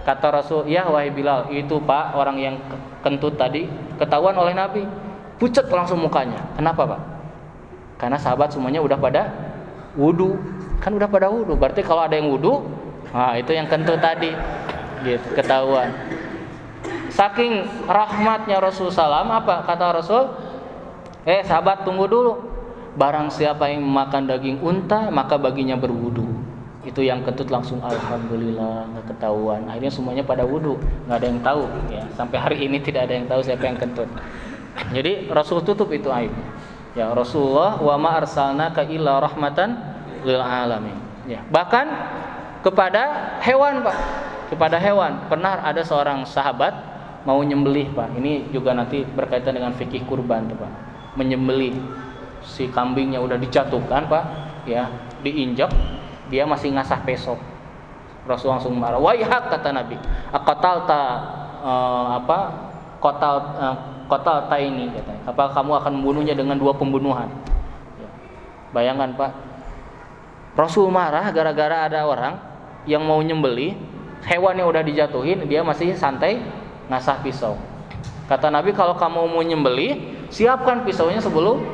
A: Kata Rasul, ya wahai Bilal, itu Pak orang yang kentut tadi ketahuan oleh Nabi. Pucet langsung mukanya. Kenapa, Pak? Karena sahabat semuanya udah pada wudu, kan udah pada wudu. Berarti kalau ada yang wudu, nah itu yang kentut tadi. Gitu, ketahuan. Saking rahmatnya Rasulullah SAW, apa kata Rasul? Sahabat tunggu dulu. Barang siapa yang makan daging unta, maka baginya berwudu. Itu yang kentut langsung alhamdulillah nggak ketahuan. Akhirnya semuanya pada wudu, nggak ada yang tahu. Ya, sampai hari ini tidak ada yang tahu siapa yang kentut. Jadi Rasul tutup itu aib. Ya Rasulullah wa ma arsalnaka illa rahmatan lil alamin. Ya, bahkan kepada hewan, Pak. Kepada hewan, pernah ada seorang sahabat mau nyembelih, Pak. Ini juga nanti berkaitan dengan fikih kurban tuh, Pak. Menyembelih si kambingnya udah dijatuhkan, Pak, ya, diinjak, dia masih ngasah pesok. Rasul langsung marah. Waihak, kata Nabi. Aqatalta qatalta ini katanya. Apa kamu akan membunuhnya dengan 2 pembunuhan? Ya. Bayangkan, Pak. Rasul marah gara-gara ada orang yang mau nyembelih hewan yang udah dijatuhin, dia masih santai ngasah pisau. Kata Nabi, kalau kamu mau nyembelih, siapkan pisaunya sebelum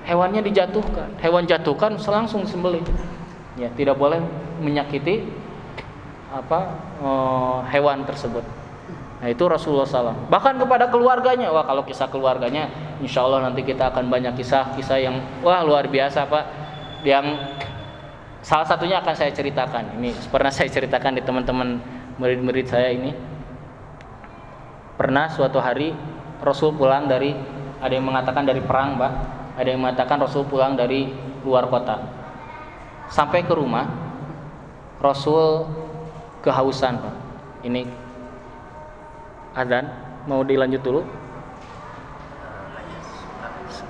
A: hewannya dijatuhkan. Hewan jatuhkan langsung disembelih. Ya, tidak boleh menyakiti hewan tersebut. Nah, itu Rasulullah SAW. Bahkan kepada keluarganya, wah kalau kisah keluarganya, insya Allah nanti kita akan banyak kisah-kisah yang wah luar biasa, Pak. Yang salah satunya akan saya ceritakan. Ini pernah saya ceritakan di teman-teman murid-murid saya ini. Pernah suatu hari Rasul pulang dari, ada yang mengatakan dari perang, Pak. Ada yang mengatakan Rasul pulang dari luar kota. Sampai ke rumah, Rasul kehausan, Pak. Ini adzan, mau dilanjut dulu?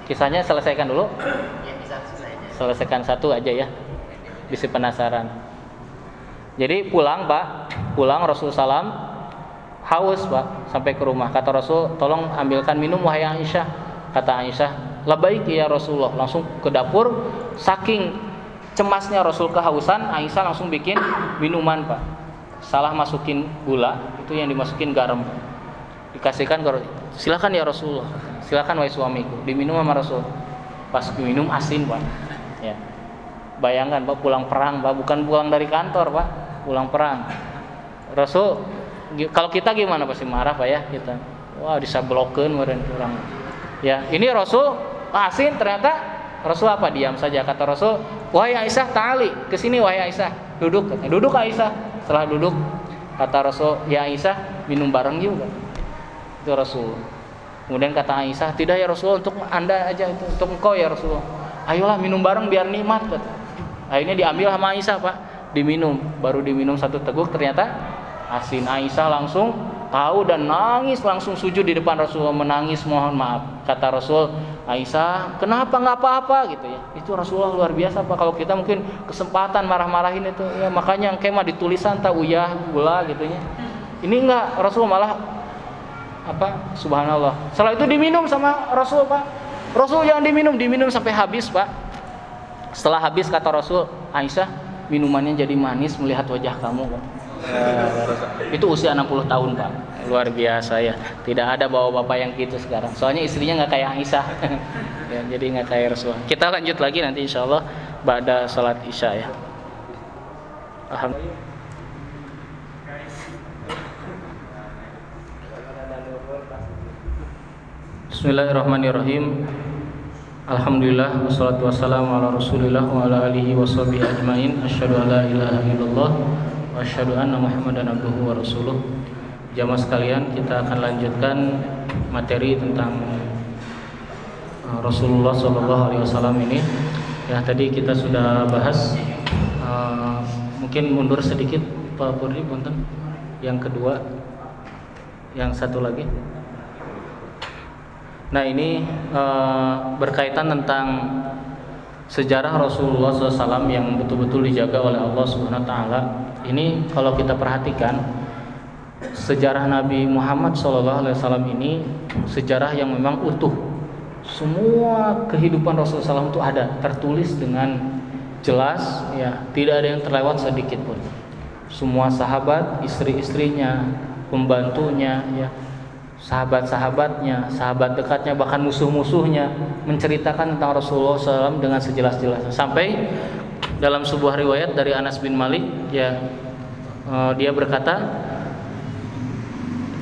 A: Kisahnya selesaikan dulu. Selesaikan satu aja ya. Bisa penasaran. Jadi pulang, Pak, pulang Rasulullah SAW haus, Pak, sampai ke rumah. Kata Rasul, tolong ambilkan minum wahai Aisyah. Kata Aisyah, labaik ya Rasulullah. Langsung ke dapur. Saking cemasnya Rasul kehausan, Aisyah langsung bikin minuman, Pak. Salah masukin gula, itu yang dimasukin garam. Dikasihkan ke Rasul. Silakan ya Rasulullah. Silakan wahai suamiku. Diminum sama Rasul. Pas diminum asin, Pak. Ya. Bayangkan, Pak, pulang perang, Pak, bukan pulang dari kantor, Pak, pulang perang. Rasul, kalau kita gimana, pasti marah, Pak, ya, kita. Wah, disablokeun meureun kurang. Ya, ini Rasul asin, ternyata Rasul apa? Diam saja. Kata Rasul, wahai Aisyah, ta'ali, kesini wahai Aisyah, duduk. Duduk Aisyah. Setelah duduk, kata Rasul, ya Aisyah, minum bareng juga. Itu Rasul. Kemudian kata Aisyah, tidak ya Rasul, untuk Anda aja itu, untuk engkau ya Rasul. Ayolah minum bareng biar nikmat, kata. Akhirnya diambil sama Aisyah, Pak, diminum. Baru diminum 1 teguk ternyata asin. Aisyah langsung tahu dan nangis, langsung sujud di depan Rasulullah, menangis mohon maaf. Kata Rasul, Aisyah, kenapa nggak apa-apa gitu ya. Itu Rasulullah luar biasa, Pak. Kalau kita mungkin kesempatan marah-marahin itu ya, makanya yang kemah ditulisan tak uyah gula gitu ya. Ini enggak, Rasul malah subhanallah. Setelah itu diminum sama Rasul, Pak. Rasul jangan diminum sampai habis, Pak. Setelah habis kata Rasul, Aisyah, minumannya jadi manis melihat wajah kamu, Pak. Itu usia 60 tahun, Pak. Luar biasa ya. Tidak ada bapak-bapak yang gitu sekarang. Soalnya istrinya nggak kayak Aisyah. Ya, jadi nggak kayak Rasulullah. Kita lanjut lagi nanti insya Allah ba'da salat isya ya. Alhamdulillah. Bismillahirrahmanirrahim. Alhamdulillah wassalatu wassalamu ala Rasulillah wa ala alihi washabihi ajmain. Asyhadu an la ilaha illallah wa asyhadu anna Muhammadan abduhu wa rasuluh. Jamaah sekalian, kita akan lanjutkan materi tentang Rasulullah SAW ini. Ya, tadi kita sudah bahas. Mungkin mundur sedikit Pak Purdi, punten. Yang kedua, yang satu lagi. Nah, ini berkaitan tentang sejarah Rasulullah SAW yang betul-betul dijaga oleh Allah Subhanahu Wa Taala. Ini kalau kita perhatikan sejarah Nabi Muhammad SAW ini sejarah yang memang utuh. Semua kehidupan Rasulullah SAW itu ada tertulis dengan jelas, ya, tidak ada yang terlewat sedikit pun. Semua sahabat, istri-istrinya, pembantunya, ya, sahabat-sahabatnya, sahabat dekatnya, bahkan musuh-musuhnya menceritakan tentang Rasulullah SAW dengan sejelas-jelasnya. Sampai dalam sebuah riwayat dari Anas bin Malik, ya, dia berkata,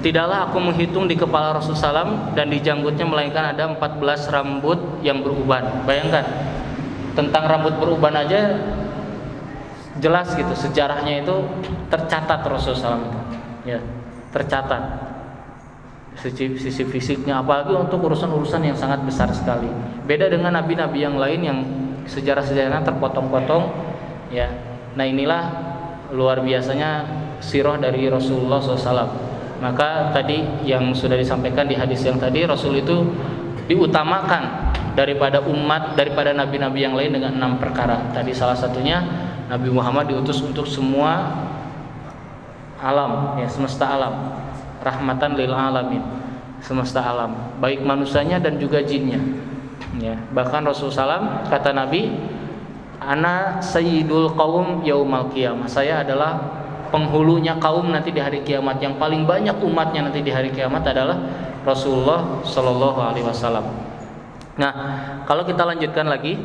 A: tidaklah aku menghitung di kepala Rasulullah SAW dan di janggutnya melainkan ada 14 rambut yang beruban. Bayangkan, tentang rambut beruban aja jelas gitu, sejarahnya itu tercatat Rasulullah SAW itu, ya, tercatat sisi fisiknya, apalagi untuk urusan-urusan yang sangat besar sekali. Beda dengan nabi-nabi yang lain yang sejarah-sejarahnya terpotong-potong, ya. Nah, inilah luar biasanya sirah dari Rasulullah SAW. Maka tadi yang sudah disampaikan di hadis yang tadi, Rasul itu diutamakan daripada nabi-nabi yang lain dengan 6 perkara. Tadi salah satunya Nabi Muhammad diutus untuk semua alam, ya, semesta alam, rahmatan lil alamin, semesta alam, baik manusianya dan juga jinnya, ya. Bahkan Rasulullah SAW kata Nabi, ana sayyidul qaum yaumal qiyamah, saya adalah penghulunya kaum nanti di hari kiamat. Yang paling banyak umatnya nanti di hari kiamat adalah Rasulullah Shallallahu Alaihi Wasallam. Nah, kalau kita lanjutkan lagi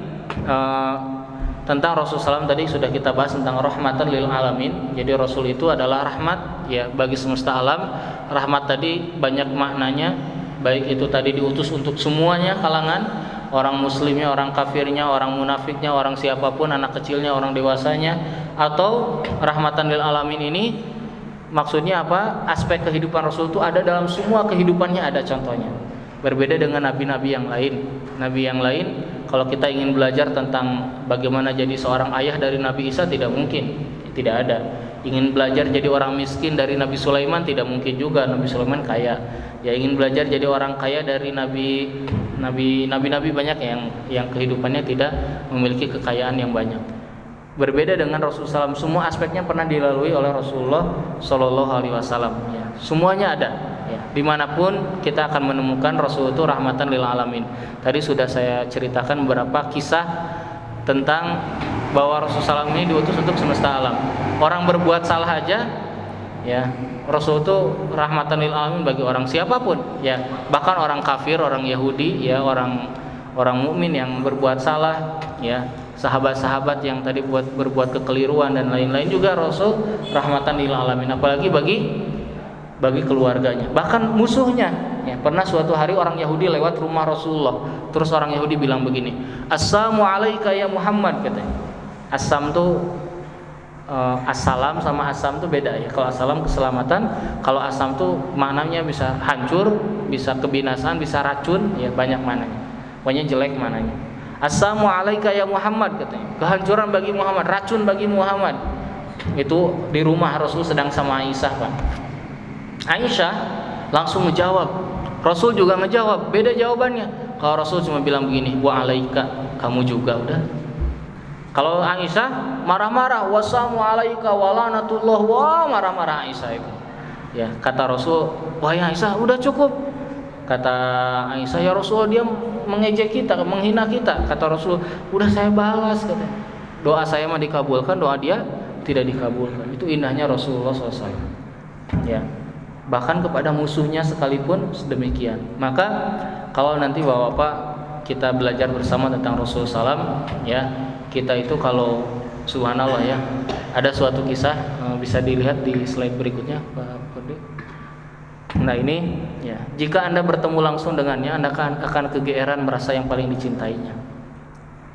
A: tentang Rasulullah SAW tadi sudah kita bahas tentang rahmatan lil alamin. Jadi Rasul itu adalah rahmat, ya, bagi semesta alam. Rahmat tadi banyak maknanya, baik itu tadi diutus untuk semuanya kalangan, orang muslimnya, orang kafirnya, orang munafiknya, orang siapapun, anak kecilnya, orang dewasanya. Atau rahmatan lil alamin ini maksudnya apa? Aspek kehidupan Rasul itu ada dalam semua kehidupannya, ada contohnya. Berbeda dengan nabi-nabi yang lain. Nabi yang lain, kalau kita ingin belajar tentang bagaimana jadi seorang ayah dari Nabi Isa, tidak mungkin, tidak ada. Ingin belajar jadi orang miskin dari Nabi Sulaiman, tidak mungkin juga. Nabi Sulaiman kaya. Ya, ingin belajar jadi orang kaya dari nabi-nabi banyak yang kehidupannya tidak memiliki kekayaan yang banyak. Berbeda dengan Rasulullah SAW, semua aspeknya pernah dilalui oleh Rasulullah Shallallahu Alaihi Wasallam. Ya, semuanya ada. Ya, dimanapun kita akan menemukan Rasul itu rahmatan lil alamin. Tadi sudah saya ceritakan beberapa kisah tentang bahwa Rasulullah SAW ini diutus untuk semesta alam. Orang berbuat salah aja, ya, Rasul itu rahmatan lil alamin bagi orang siapapun. Ya, bahkan orang kafir, orang Yahudi, ya, orang mukmin yang berbuat salah, ya, sahabat-sahabat yang tadi berbuat kekeliruan dan lain-lain juga Rasul rahmatan lil alamin, apalagi bagi keluarganya, bahkan musuhnya, ya. Pernah suatu hari orang Yahudi lewat rumah Rasulullah, terus orang Yahudi bilang begini, assalamu alayka ya Muhammad, katanya. Assam tuh assalam sama asam tuh beda, ya. Kalau assalam keselamatan, kalau asam tuh maknanya bisa hancur, bisa kebinasaan, bisa racun, ya, banyak maknanya, pokoknya jelek maknanya. Assalamu alayka ya Muhammad, katanya, kehancuran bagi Muhammad, racun bagi Muhammad. Itu di rumah Rasul sedang sama Aisyah, Pak. Aisyah langsung menjawab, Rasul juga menjawab, beda jawabannya. Kalau Rasul cuma bilang begini, wa alaika, kamu juga, udah. Kalau Aisyah marah-marah, wassalamu alaika wa lanatullah, wah, marah-marah Aisyah itu. Ya, kata Rasul, wahai Aisyah, udah cukup. Kata Aisyah, ya Rasul, dia mengejek kita, menghina kita. Kata Rasul, udah saya balas, katanya. Doa saya mah dikabulkan, doa dia tidak dikabulkan. Itu indahnya Rasulullah SAW. Ya, bahkan kepada musuhnya sekalipun sedemikian. Maka kalau nanti bapak-bapak kita belajar bersama tentang Rasulullah SAW, ya, kita itu kalau subhanallah, ya, ada suatu kisah, bisa dilihat di slide berikutnya, Pak Kode. Nah, ini, ya, jika Anda bertemu langsung dengannya, Anda akan kegeeran merasa yang paling dicintainya.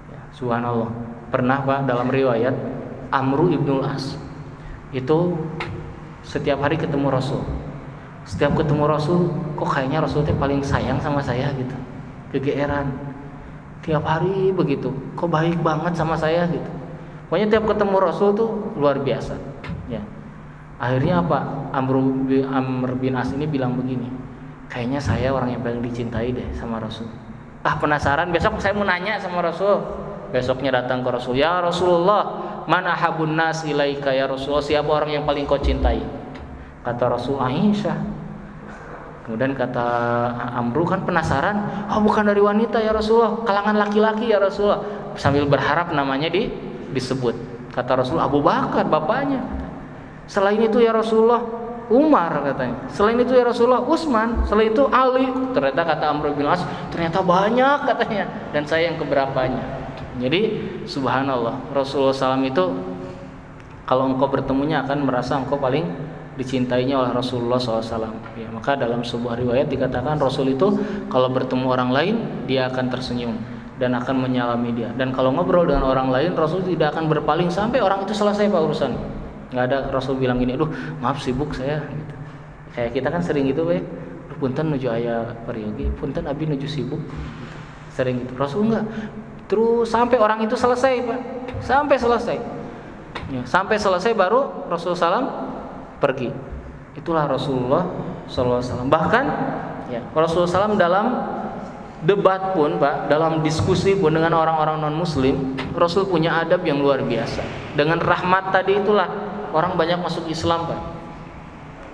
A: Ya, subhanallah. Pernah, Pak, dalam riwayat Amru ibnul As itu setiap hari ketemu Rasul. Setiap ketemu Rasul, kok kayaknya Rasul teh paling sayang sama saya gitu. Kegeeran. Tiap hari begitu, kok baik banget sama saya gitu. Pokoknya tiap ketemu Rasul tuh luar biasa. Ya. Akhirnya apa? Amr bin As ini bilang begini, kayaknya saya orang yang paling dicintai deh sama Rasul. Penasaran, besok saya mau nanya sama Rasul. Besoknya datang ke Rasul, ya Rasulullah, man ahabun nas ilaika ya Rasulullah, siapa orang yang paling kau cintai? Kata Rasul, Aisyah. Kemudian kata Amru kan penasaran, bukan dari wanita ya Rasulullah, kalangan laki-laki ya Rasulullah. Sambil berharap namanya disebut. Kata Rasul, Abu Bakar bapaknya. Selain itu ya Rasulullah, Umar katanya. Selain itu ya Rasulullah, Utsman. Selain itu Ali. Ternyata kata Amr bin As, ternyata banyak katanya. Dan saya yang keberapanya. Jadi subhanallah, Rasulullah SAW itu kalau engkau bertemunya akan merasa engkau paling dicintainya oleh Rasulullah SAW. Ya, maka dalam sebuah riwayat dikatakan Rasul itu kalau bertemu orang lain dia akan tersenyum dan akan menyalami dia. Dan kalau ngobrol dengan orang lain, Rasul tidak akan berpaling sampai orang itu selesai pak urusan. Nggak ada Rasul bilang gini, aduh maaf sibuk saya. Gitu. Kayak kita kan sering gitu, punten nuju aya periogi, punten abi nuju sibuk. Gitu. Sering gitu. Rasul enggak. Terus sampai orang itu selesai pak, sampai selesai. Ya, sampai selesai baru Rasul SAW pergi. Itulah Rasulullah SAW. Bahkan ya, Rasulullah SAW dalam debat pun pak, dalam diskusi pun dengan orang-orang non muslim, Rasul punya adab yang luar biasa. Dengan rahmat tadi itulah orang banyak masuk Islam pak.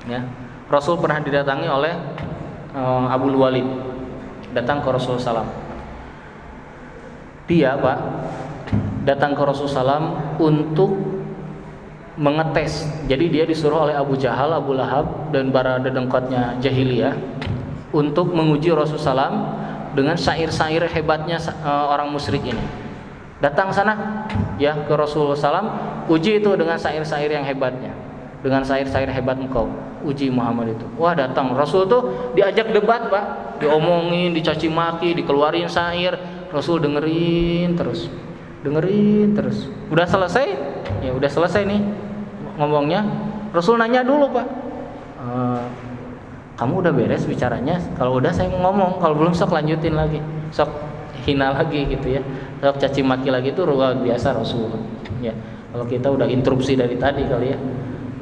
A: Ya, Rasul pernah didatangi oleh Abu Walid, datang ke Rasulullah SAW. Dia pak datang ke Rasulullah SAW untuk mengetes. Jadi dia disuruh oleh Abu Jahal, Abu Lahab dan para dedengkotnya jahiliyah untuk menguji Rasulullah SAW dengan syair-syair hebatnya orang musyrik ini. Datang sana ya ke Rasulullah SAW, uji itu dengan syair-syair yang hebatnya, dengan syair-syair hebat engkau, uji Muhammad itu. Wah datang Rasul tuh diajak debat pak, diomongin, dicaci maki, dikeluarin syair. Rasul dengerin terus. Udah selesai? Ya udah selesai nih ngomongnya. Rasul nanya dulu pak, kamu udah beres bicaranya? Kalau udah saya mau ngomong, kalau belum sok lanjutin lagi, sok hina lagi gitu ya, sok caci maki lagi. Itu luar biasa Rasul. Ya kalau kita udah interupsi dari tadi kali ya.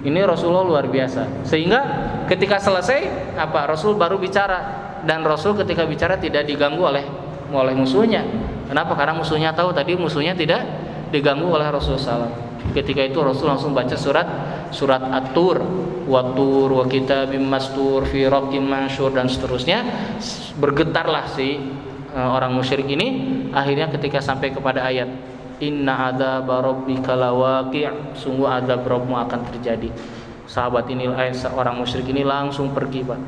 A: Ini Rasulullah luar biasa. Sehingga ketika selesai apa Rasul baru bicara, dan Rasul ketika bicara tidak diganggu oleh musuhnya. Kenapa? Karena musuhnya tahu tadi musuhnya tidak diganggu oleh Rasulullah SAW. Ketika itu Rasul langsung baca surat At-Tur, Wat-Tur wa kitabim mastur fi raqim mansyur dan seterusnya. Bergetarlah si orang musyrik ini. Akhirnya ketika sampai kepada ayat Inna adzaba rabbika lawaqi', sungguh azab Rabbmu akan terjadi. Sahabat ini orang musyrik ini langsung pergi pak.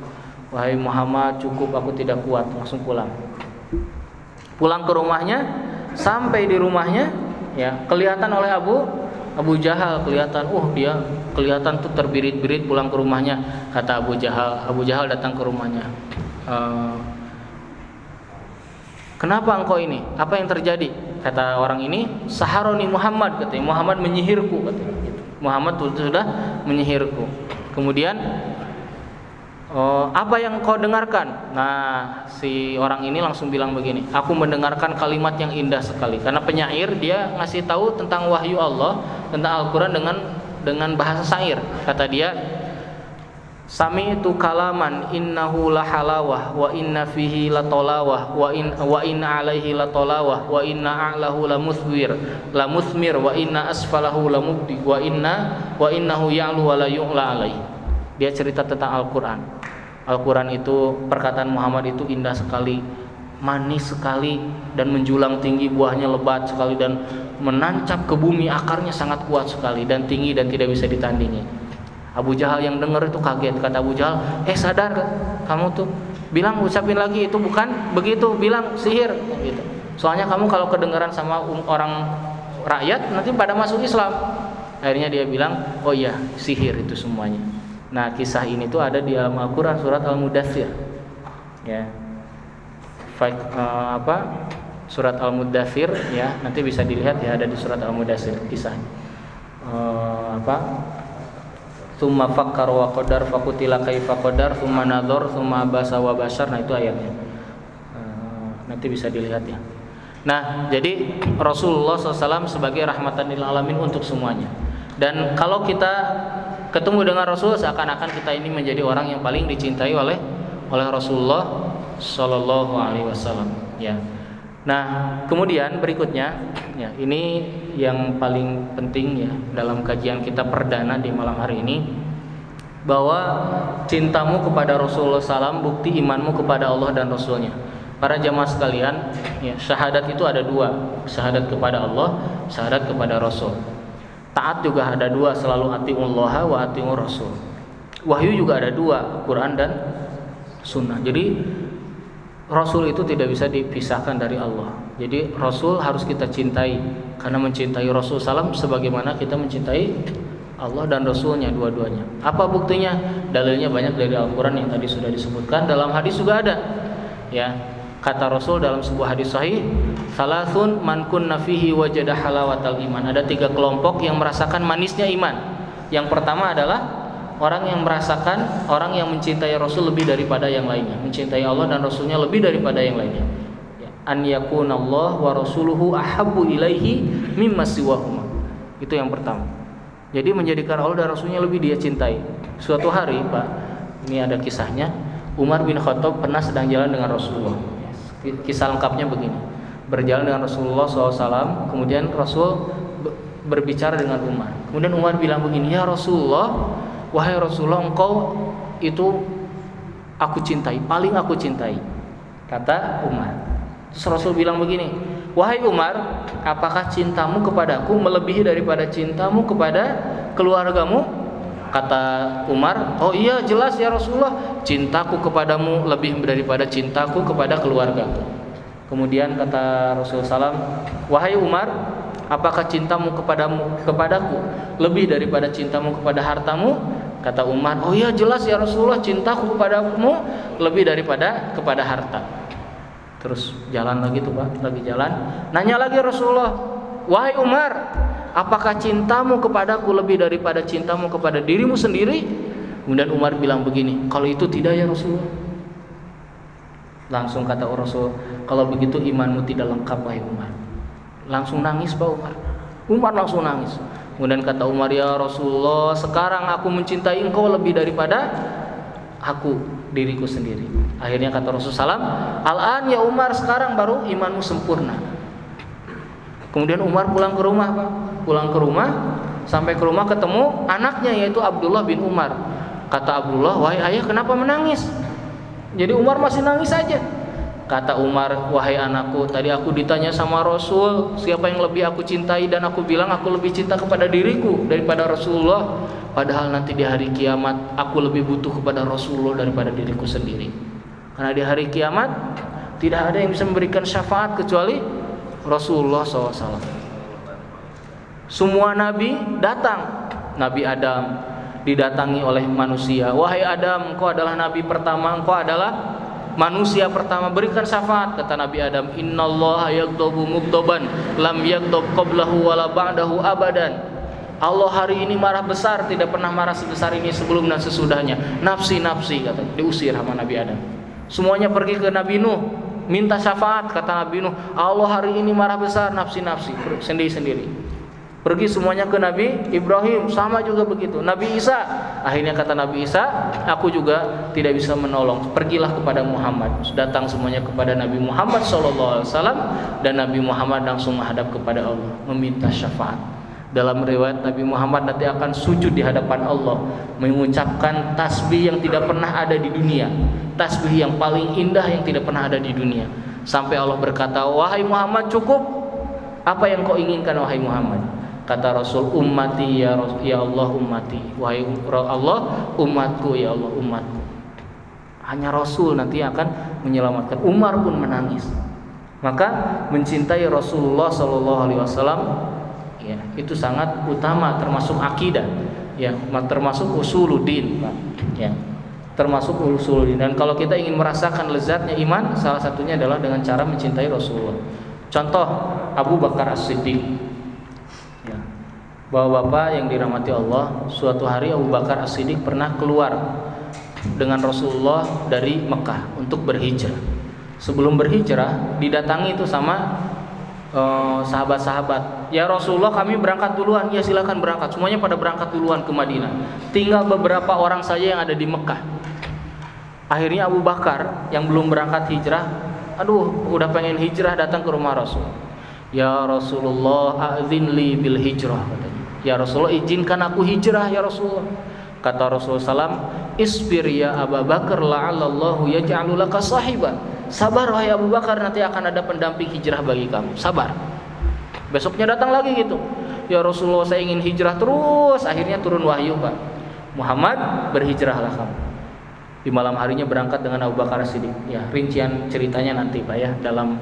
A: Wahai Muhammad, cukup, aku tidak kuat, langsung pulang ke rumahnya. Sampai di rumahnya ya kelihatan oleh Abu Jahal, kelihatan dia kelihatan tuh terbirit-birit pulang ke rumahnya. Kata Abu Jahal datang ke rumahnya, kenapa engkau ini, apa yang terjadi? Kata orang ini, saharoni Muhammad, katanya Muhammad menyihirku, katanya gitu. Muhammad sudah menyihirku. Kemudian apa yang kau dengarkan? Nah, si orang ini langsung bilang begini, aku mendengarkan kalimat yang indah sekali. Karena penyair dia ngasih tahu tentang wahyu Allah, tentang Al-Quran dengan bahasa syair. Kata dia, sami'tu kalaman innahu lahalawah wa inna fihi latolawah wa inna alaihi latolawah wa inna a'lahu lamuthmir wa inna asfalahu lamubdi wa innahu ya'lu wa la yu'la alaihi. Dia cerita tentang Al-Quran. Al-Quran itu, perkataan Muhammad itu indah sekali, manis sekali, dan menjulang tinggi, buahnya lebat sekali, dan menancap ke bumi, akarnya sangat kuat sekali, dan tinggi dan tidak bisa ditandingi. Abu Jahal yang dengar itu kaget. Kata Abu Jahal, sadar kamu tuh, bilang, ucapin lagi, itu bukan begitu, bilang sihir gitu. Soalnya kamu kalau kedengaran sama orang rakyat, nanti pada masuk Islam. Akhirnya dia bilang, oh iya, sihir itu semuanya. Nah, kisah ini tuh ada di dalam Al-Quran surat Al-Mudaththir. Ya. Surat Al-Mudaththir ya, nanti bisa dilihat ya, ada di surat Al-Mudaththir kisahnya. tsumma fakkara wa qadar faqutila kaifa qadar tsumma nadhar tsumma abasa wa basyar. Nah, itu ayatnya. Nanti bisa dilihat ya. Nah, jadi Rasulullah SAW sebagai rahmatan lil alamin untuk semuanya. Dan kalau kita ketemu dengan Rasul, seakan-akan kita ini menjadi orang yang paling dicintai oleh Rasulullah Sallallahu Alaihi Wasallam. Ya. Nah, kemudian berikutnya, ya ini yang paling penting ya dalam kajian kita perdana di malam hari ini, bahwa cintamu kepada Rasulullah SAW bukti imanmu kepada Allah dan Rasulnya. Para jamaah sekalian, ya, syahadat itu ada dua, syahadat kepada Allah, syahadat kepada Rasul. Taat juga ada dua, selalu atiullaha wa atiur Rasul. Wahyu juga ada dua, Quran dan Sunnah. Jadi Rasul itu tidak bisa dipisahkan dari Allah. Jadi Rasul harus kita cintai, karena mencintai Rasul SAW sebagaimana kita mencintai Allah dan Rasulnya, dua-duanya. Apa buktinya? Dalilnya banyak dari Al-Quran yang tadi sudah disebutkan. Dalam hadis juga ada, ya. Kata Rasul dalam sebuah hadis sahih, salasun man kunna fihi wajada halawatal iman. Ada 3 kelompok yang merasakan manisnya iman. Yang pertama adalah orang yang merasakan, orang yang mencintai Rasul lebih daripada yang lainnya, mencintai Allah dan Rasulnya lebih daripada yang lainnya. An yakunallah wa rasuluhu ahabbu ilaihi mimma siwahuma. Itu yang pertama. Jadi menjadikan Allah dan Rasulnya lebih dia cintai. Suatu hari, Pak, ini ada kisahnya. Umar bin Khattab pernah sedang jalan dengan Rasulullah. Kisah lengkapnya begini. Berjalan dengan Rasulullah SAW, kemudian Rasul berbicara dengan Umar. Kemudian Umar bilang begini, ya Rasulullah, wahai Rasulullah, engkau itu aku cintai, paling aku cintai. Kata Umar. Terus Rasul bilang begini, wahai Umar, apakah cintamu kepadaku melebihi daripada cintamu kepada keluargamu? Kata Umar, oh iya jelas ya Rasulullah, cintaku kepadamu lebih daripada cintaku kepada keluargaku. Kemudian kata Rasulullah SAW, wahai Umar, apakah cintamu kepadaku lebih daripada cintamu kepada hartamu? Kata Umar, oh iya jelas ya Rasulullah, cintaku kepadamu lebih daripada kepada harta. Terus jalan lagi tuh Pak, lagi jalan, nanya lagi Rasulullah, wahai Umar, apakah cintamu kepadaku lebih daripada cintamu kepada dirimu sendiri? Kemudian Umar bilang begini, kalau itu tidak ya Rasulullah. Langsung kata Rasul, kalau begitu imanmu tidak lengkap wahai Umar. Langsung nangis Pak Umar. Umar langsung nangis. Kemudian kata Umar, ya Rasulullah, sekarang aku mencintai engkau lebih daripada aku, diriku sendiri. Akhirnya kata Rasulullah SAW, al-an ya Umar, sekarang baru imanmu sempurna. Kemudian Umar pulang ke rumah Pak. Pulang ke rumah, sampai ke rumah ketemu anaknya yaitu Abdullah bin Umar. Kata Abdullah, wahai ayah kenapa menangis? Jadi Umar masih nangis saja. Kata Umar, wahai anakku, tadi aku ditanya sama Rasul siapa yang lebih aku cintai, dan aku bilang aku lebih cinta kepada diriku daripada Rasulullah. Padahal nanti di hari kiamat aku lebih butuh kepada Rasulullah daripada diriku sendiri. Karena di hari kiamat tidak ada yang bisa memberikan syafaat kecuali Rasulullah SAW. Semua nabi datang. Nabi Adam didatangi oleh manusia. Wahai Adam, engkau adalah nabi pertama, engkau adalah manusia pertama, berikan syafaat. Kata Nabi Adam, innallaha yaghdabu mughdaban lam yaghdab qablahu wala ba'dahu abadan. Allah hari ini marah besar, tidak pernah marah sebesar ini sebelum dan sesudahnya. Nafsi nafsi, kata, diusir sama Nabi Adam. Semuanya pergi ke Nabi Nuh, minta syafaat. Kata Nabi Nuh, Allah hari ini marah besar, nafsi nafsi, sendiri-sendiri. Pergi semuanya ke Nabi Ibrahim, sama juga begitu. Nabi Isa, akhirnya kata Nabi Isa, aku juga tidak bisa menolong, pergilah kepada Muhammad. Datang semuanya kepada Nabi Muhammad SAW, dan Nabi Muhammad langsung menghadap kepada Allah, meminta syafaat. Dalam riwayat Nabi Muhammad nanti akan sujud di hadapan Allah, mengucapkan tasbih yang tidak pernah ada di dunia, tasbih yang paling indah yang tidak pernah ada di dunia. Sampai Allah berkata, wahai Muhammad, cukup, apa yang kau inginkan wahai Muhammad? Kata Rasul, ummati ya Allah ummati, wahai Allah umatku ya Allah umatku. Hanya Rasul nanti akan menyelamatkan. Umar pun menangis. Maka mencintai Rasulullah SAW, ya, itu sangat utama, termasuk akidah, ya, termasuk usuluddin, Pak, ya, termasuk usuluddin. Dan kalau kita ingin merasakan lezatnya iman, salah satunya adalah dengan cara mencintai Rasulullah. Contoh Abu Bakar As-Siddiq. Bapak-bapak yang dirahmati Allah, suatu hari Abu Bakar As-Siddiq pernah keluar dengan Rasulullah dari Mekah untuk berhijrah. Sebelum berhijrah didatangi itu sama sahabat-sahabat. Ya Rasulullah, kami berangkat duluan. Ya silakan berangkat. Semuanya pada berangkat duluan ke Madinah. Tinggal beberapa orang saja yang ada di Mekah. Akhirnya Abu Bakar yang belum berangkat hijrah, udah pengen hijrah, datang ke rumah Rasul. Ya Rasulullah, a'zin li bil hijrah, katanya. Ya Rasulullah, izinkan aku hijrah ya Rasulullah. Kata Rasulullah SAW, isbir ya Abu Bakar la'allallahu yaj'alu laka sahiban. Sabar wahai Abu Bakar, nanti akan ada pendamping hijrah bagi kamu. Sabar. Besoknya datang lagi gitu. Ya Rasulullah, saya ingin hijrah terus. Akhirnya turun wahyu, Pak. Muhammad, berhijrahlah kamu. Di malam harinya berangkat dengan Abu Bakar Siddiq. Ya, rincian ceritanya nanti Pak ya dalam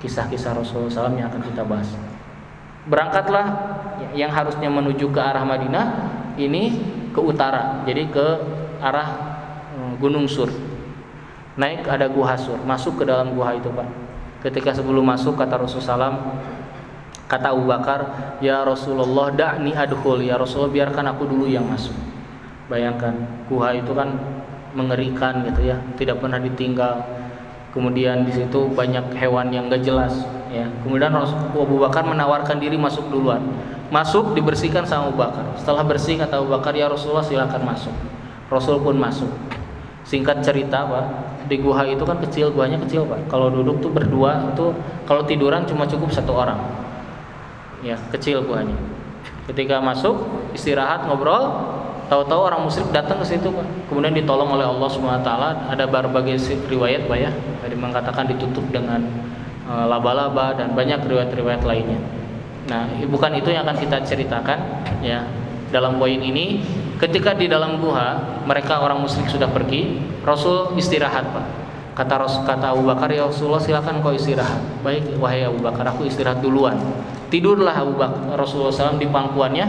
A: kisah-kisah Rasulullah SAW yang akan kita bahas. Berangkatlah yang harusnya menuju ke arah Madinah, ini ke utara, jadi ke arah Gunung Sur. Naik ada Gua Sur, masuk ke dalam gua itu Pak. Ketika sebelum masuk kata Rasulullah SAW, kata Abu Bakar, ya Rasulullah da'ni adkhul, ya Rasulullah biarkan aku dulu yang masuk. Bayangkan gua itu kan mengerikan gitu ya, tidak pernah ditinggal. Kemudian di situ banyak hewan yang gak jelas ya. Kemudian Abu Bakar menawarkan diri masuk duluan. Masuk, dibersihkan sama Abu Bakar. Setelah bersih kata Abu Bakar, ya Rasulullah silakan masuk. Rasul pun masuk. Singkat cerita Pak, di gua itu kan kecil, guanya kecil Pak. Kalau duduk tuh berdua, itu kalau tiduran cuma cukup satu orang. Ya, kecil guanya. Ketika masuk, istirahat, ngobrol, tahu-tahu orang musyrik datang ke situ Pak. Kemudian ditolong oleh Allah Subhanahu wa taala. Ada berbagai riwayat Pak ya. Tadi mengatakan ditutup dengan laba-laba dan banyak riwayat-riwayat lainnya. Nah, bukan itu yang akan kita ceritakan ya. Dalam poin ini, ketika di dalam gua mereka orang musyrik sudah pergi, Rasul istirahat Pak. Kata Abu Bakar, ya Rasulullah silakan kau istirahat. Baik wahai Abu Bakar, aku istirahat duluan. Tidurlah Abu Bakar Rasulullah SAW di pangkuannya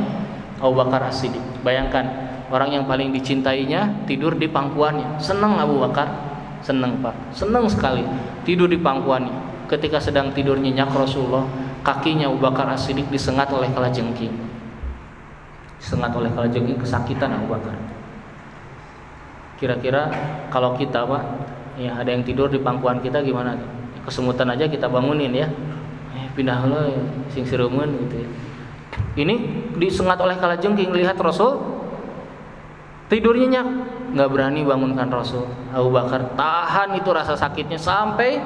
A: Abu Bakar As-Siddiq. Bayangkan, orang yang paling dicintainya tidur di pangkuannya. Senang Abu Bakar, senang Pak, senang sekali tidur di pangkuannya. Ketika sedang tidur nyenyak Rasulullah, kakinya Abu Bakar As-Siddiq disengat oleh kalajengking. Disengat oleh kalajengking, kesakitan Abu Bakar. Kira-kira kalau kita Pak, ya ada yang tidur di pangkuan kita gimana? Kesemutan aja kita bangunin ya. Pindah lo ya, sing sirumun gitu ya. Ini disengat oleh kalajengking, lihat Rasul tidur nyenyak, nggak berani bangunkan Rasul. Abu Bakar tahan itu rasa sakitnya sampai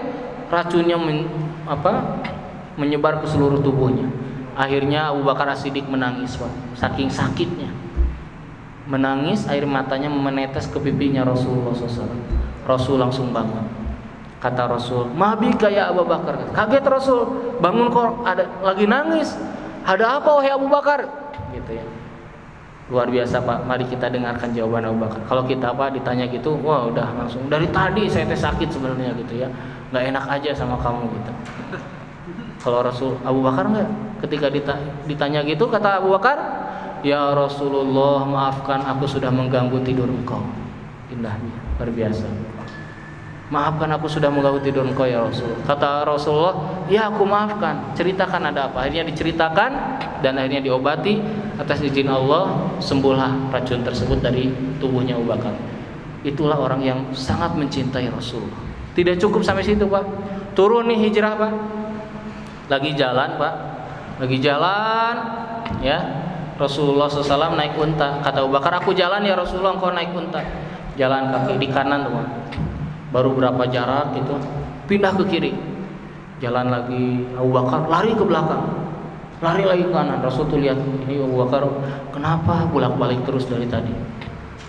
A: racunnya menyebar ke seluruh tubuhnya. Akhirnya Abu Bakar As-Siddiq menangis Pak, saking sakitnya. Menangis, air matanya menetes ke pipinya Rasulullah SAW. Rasul langsung bangun. Kata Rasul, "Mabika ya Abu Bakar." Kaget Rasul, bangun kok ada lagi nangis. Ada apa wahai Abu Bakar? Gitu ya. Luar biasa Pak. Mari kita dengarkan jawaban Abu Bakar. Kalau kita ditanya gitu, wah udah langsung dari tadi saya sakit sebenarnya gitu ya. Nggak enak aja sama kamu gitu. Kalau Rasul Abu Bakar enggak. Ketika ditanya gitu kata Abu Bakar, "Ya Rasulullah, maafkan aku sudah mengganggu tidur engkau." Indahnya, luar biasa. Maafkan aku sudah mengganggu tidur engkau ya Rasul. Kata Rasulullah, ya aku maafkan. Ceritakan ada apa. Akhirnya diceritakan dan akhirnya diobati. Atas izin Allah sembuhlah racun tersebut dari tubuhnya Abu Bakar. Itulah orang yang sangat mencintai Rasulullah. Tidak cukup sampai situ Pak. Turun nih hijrah Pak. Lagi jalan Pak. Lagi jalan ya. Rasulullah SAW naik unta. Kata Abu Bakar, aku jalan ya Rasulullah, engkau naik unta. Jalan kaki di kanan tuh Pak. Baru berapa jarak gitu, pindah ke kiri. Jalan lagi, Abu Bakar lari ke belakang. Lari lagi ke kanan. Rasul tuh lihat, ini Abu Bakar kenapa bolak-balik terus dari tadi.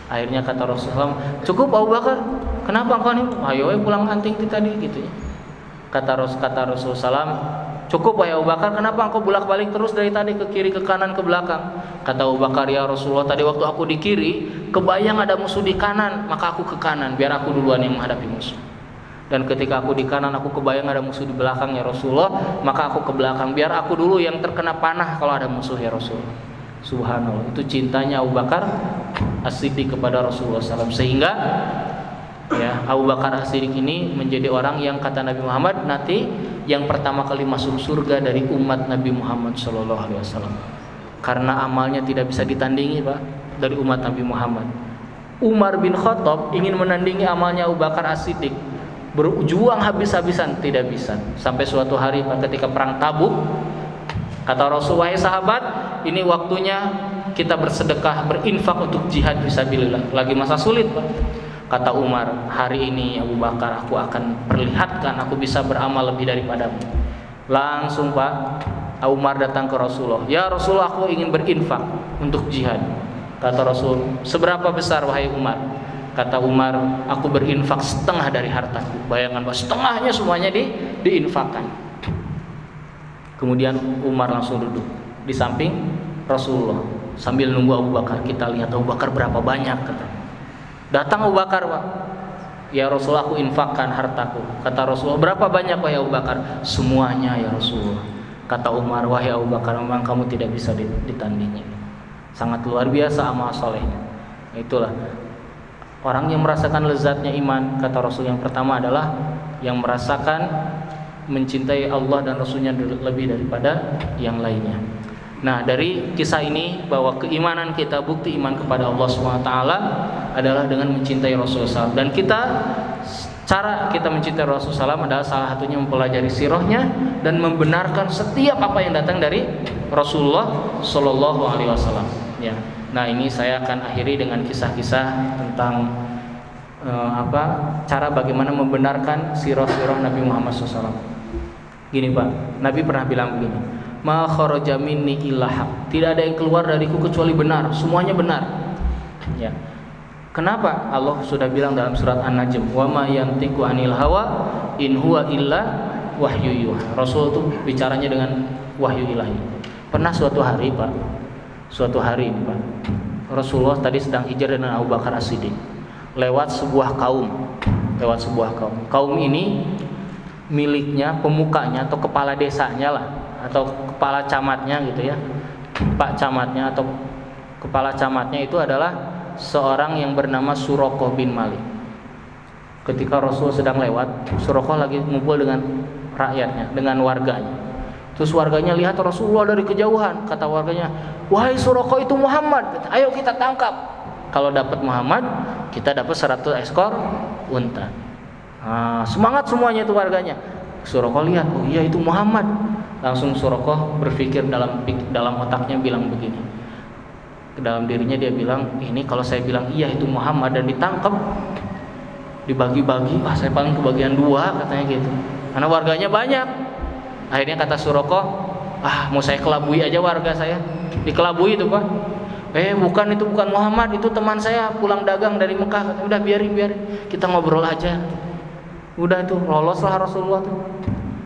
A: Akhirnya kata Rasulullah, cukup Abu Bakar, kenapa engkau nih? Ayo pulang anting tadi gitu ya. Kata Rasulullah SAW, cukup wahai Abu Bakar, kenapa engkau bolak-balik terus dari tadi ke kiri, ke kanan, ke belakang? Kata Abu Bakar, ya Rasulullah, tadi waktu aku di kiri, kebayang ada musuh di kanan, maka aku ke kanan, biar aku duluan yang menghadapi musuh. Dan ketika aku di kanan, aku kebayang ada musuh di belakang ya Rasulullah, maka aku ke belakang, biar aku dulu yang terkena panah kalau ada musuh ya Rasulullah. Subhanallah, itu cintanya Abu Bakar As-Siddiq kepada Rasulullah SAW. Sehingga ya Abu Bakar As-Siddiq ini menjadi orang yang kata Nabi Muhammad nanti yang pertama kali masuk surga dari umat Nabi Muhammad SAW. Karena amalnya tidak bisa ditandingi, Pak, dari umat Nabi Muhammad. Umar bin Khattab ingin menandingi amalnya Abu Bakar As-Siddiq, berjuang habis-habisan, tidak bisa. Sampai suatu hari, Pak, ketika perang Tabuk, kata Rasul, wahai sahabat, ini waktunya kita bersedekah, berinfak untuk jihad fisabilillah. Lagi masa sulit, Pak. Kata Umar, hari ini Abu Bakar, aku akan perlihatkan aku bisa beramal lebih daripadamu. Langsung, Pak, Umar datang ke Rasulullah. Ya Rasulullah, aku ingin berinfak untuk jihad. Kata Rasul, seberapa besar wahai Umar? Kata Umar, aku berinfak setengah dari hartaku. Bayangkan, Pak, setengahnya semuanya diinfakkan. Kemudian Umar langsung duduk di samping Rasulullah sambil nunggu Abu Bakar. Kita lihat Abu Bakar berapa banyak, kata. Datang Abu Bakar, Pak. Ya Rasulullah, aku infakkan hartaku. Kata Rasulullah, berapa banyak wahai Abu Bakar? Semuanya ya Rasulullah. Kata Umar, wahai Abu Bakar, memang kamu tidak bisa ditandingi. Sangat luar biasa amal solehnya. Itulah orang yang merasakan lezatnya iman. Kata Rasul, yang pertama adalah yang merasakan mencintai Allah dan Rasulnya lebih daripada yang lainnya. Nah, dari kisah ini bahwa keimanan kita, bukti iman kepada Allah SWT adalah dengan mencintai Rasulullah SAW. Dan cara kita mencintai Rasulullah SAW adalah salah satunya mempelajari sirahnya dan membenarkan setiap apa yang datang dari Rasulullah SAW. Ya. Nah, ini saya akan akhiri dengan kisah-kisah tentang cara bagaimana membenarkan sirah-sirah Nabi Muhammad SAW. Gini, Pak, Nabi pernah bilang begini, ma kharaja minni illa haq. Tidak ada yang keluar dariku kecuali benar, semuanya benar. Ya. Kenapa? Allah sudah bilang dalam surat An-Najm, wa ma yantiqu anil hawa in huwa illa wahyu yuha. Rasul itu bicaranya dengan wahyu ilahi. Pernah suatu hari, Pak, Pak, Rasulullah tadi sedang hijrah dengan Abu Bakar As-Siddiq lewat sebuah kaum. Kaum ini miliknya, pemukanya atau kepala desanya lah, atau kepala camatnya gitu ya. Pak camatnya atau kepala camatnya itu adalah seorang yang bernama Suraqah bin Malik. Ketika Rasul sedang lewat, Suraqah lagi ngumpul dengan rakyatnya, dengan warganya. Terus warganya lihat Rasulullah dari kejauhan. Kata warganya, wahai Suraqah, itu Muhammad. Ayo kita tangkap. Kalau dapat Muhammad, kita dapat 100 ekor unta. Semangat semuanya itu warganya. Suraqah lihat, oh iya itu Muhammad. Langsung Suraqah berpikir dalam otaknya bilang begini. Ke dalam dirinya dia bilang, ini kalau saya bilang iya itu Muhammad dan ditangkap, dibagi-bagi, saya paling kebagian 2, katanya gitu. Karena warganya banyak. Akhirnya kata Suraqah, mau saya kelabui aja warga saya. Dikelabui itu, Pak. Itu bukan Muhammad, itu teman saya pulang dagang dari Mekah. Udah biarin, kita ngobrol aja. Udah itu loloslah Rasulullah tuh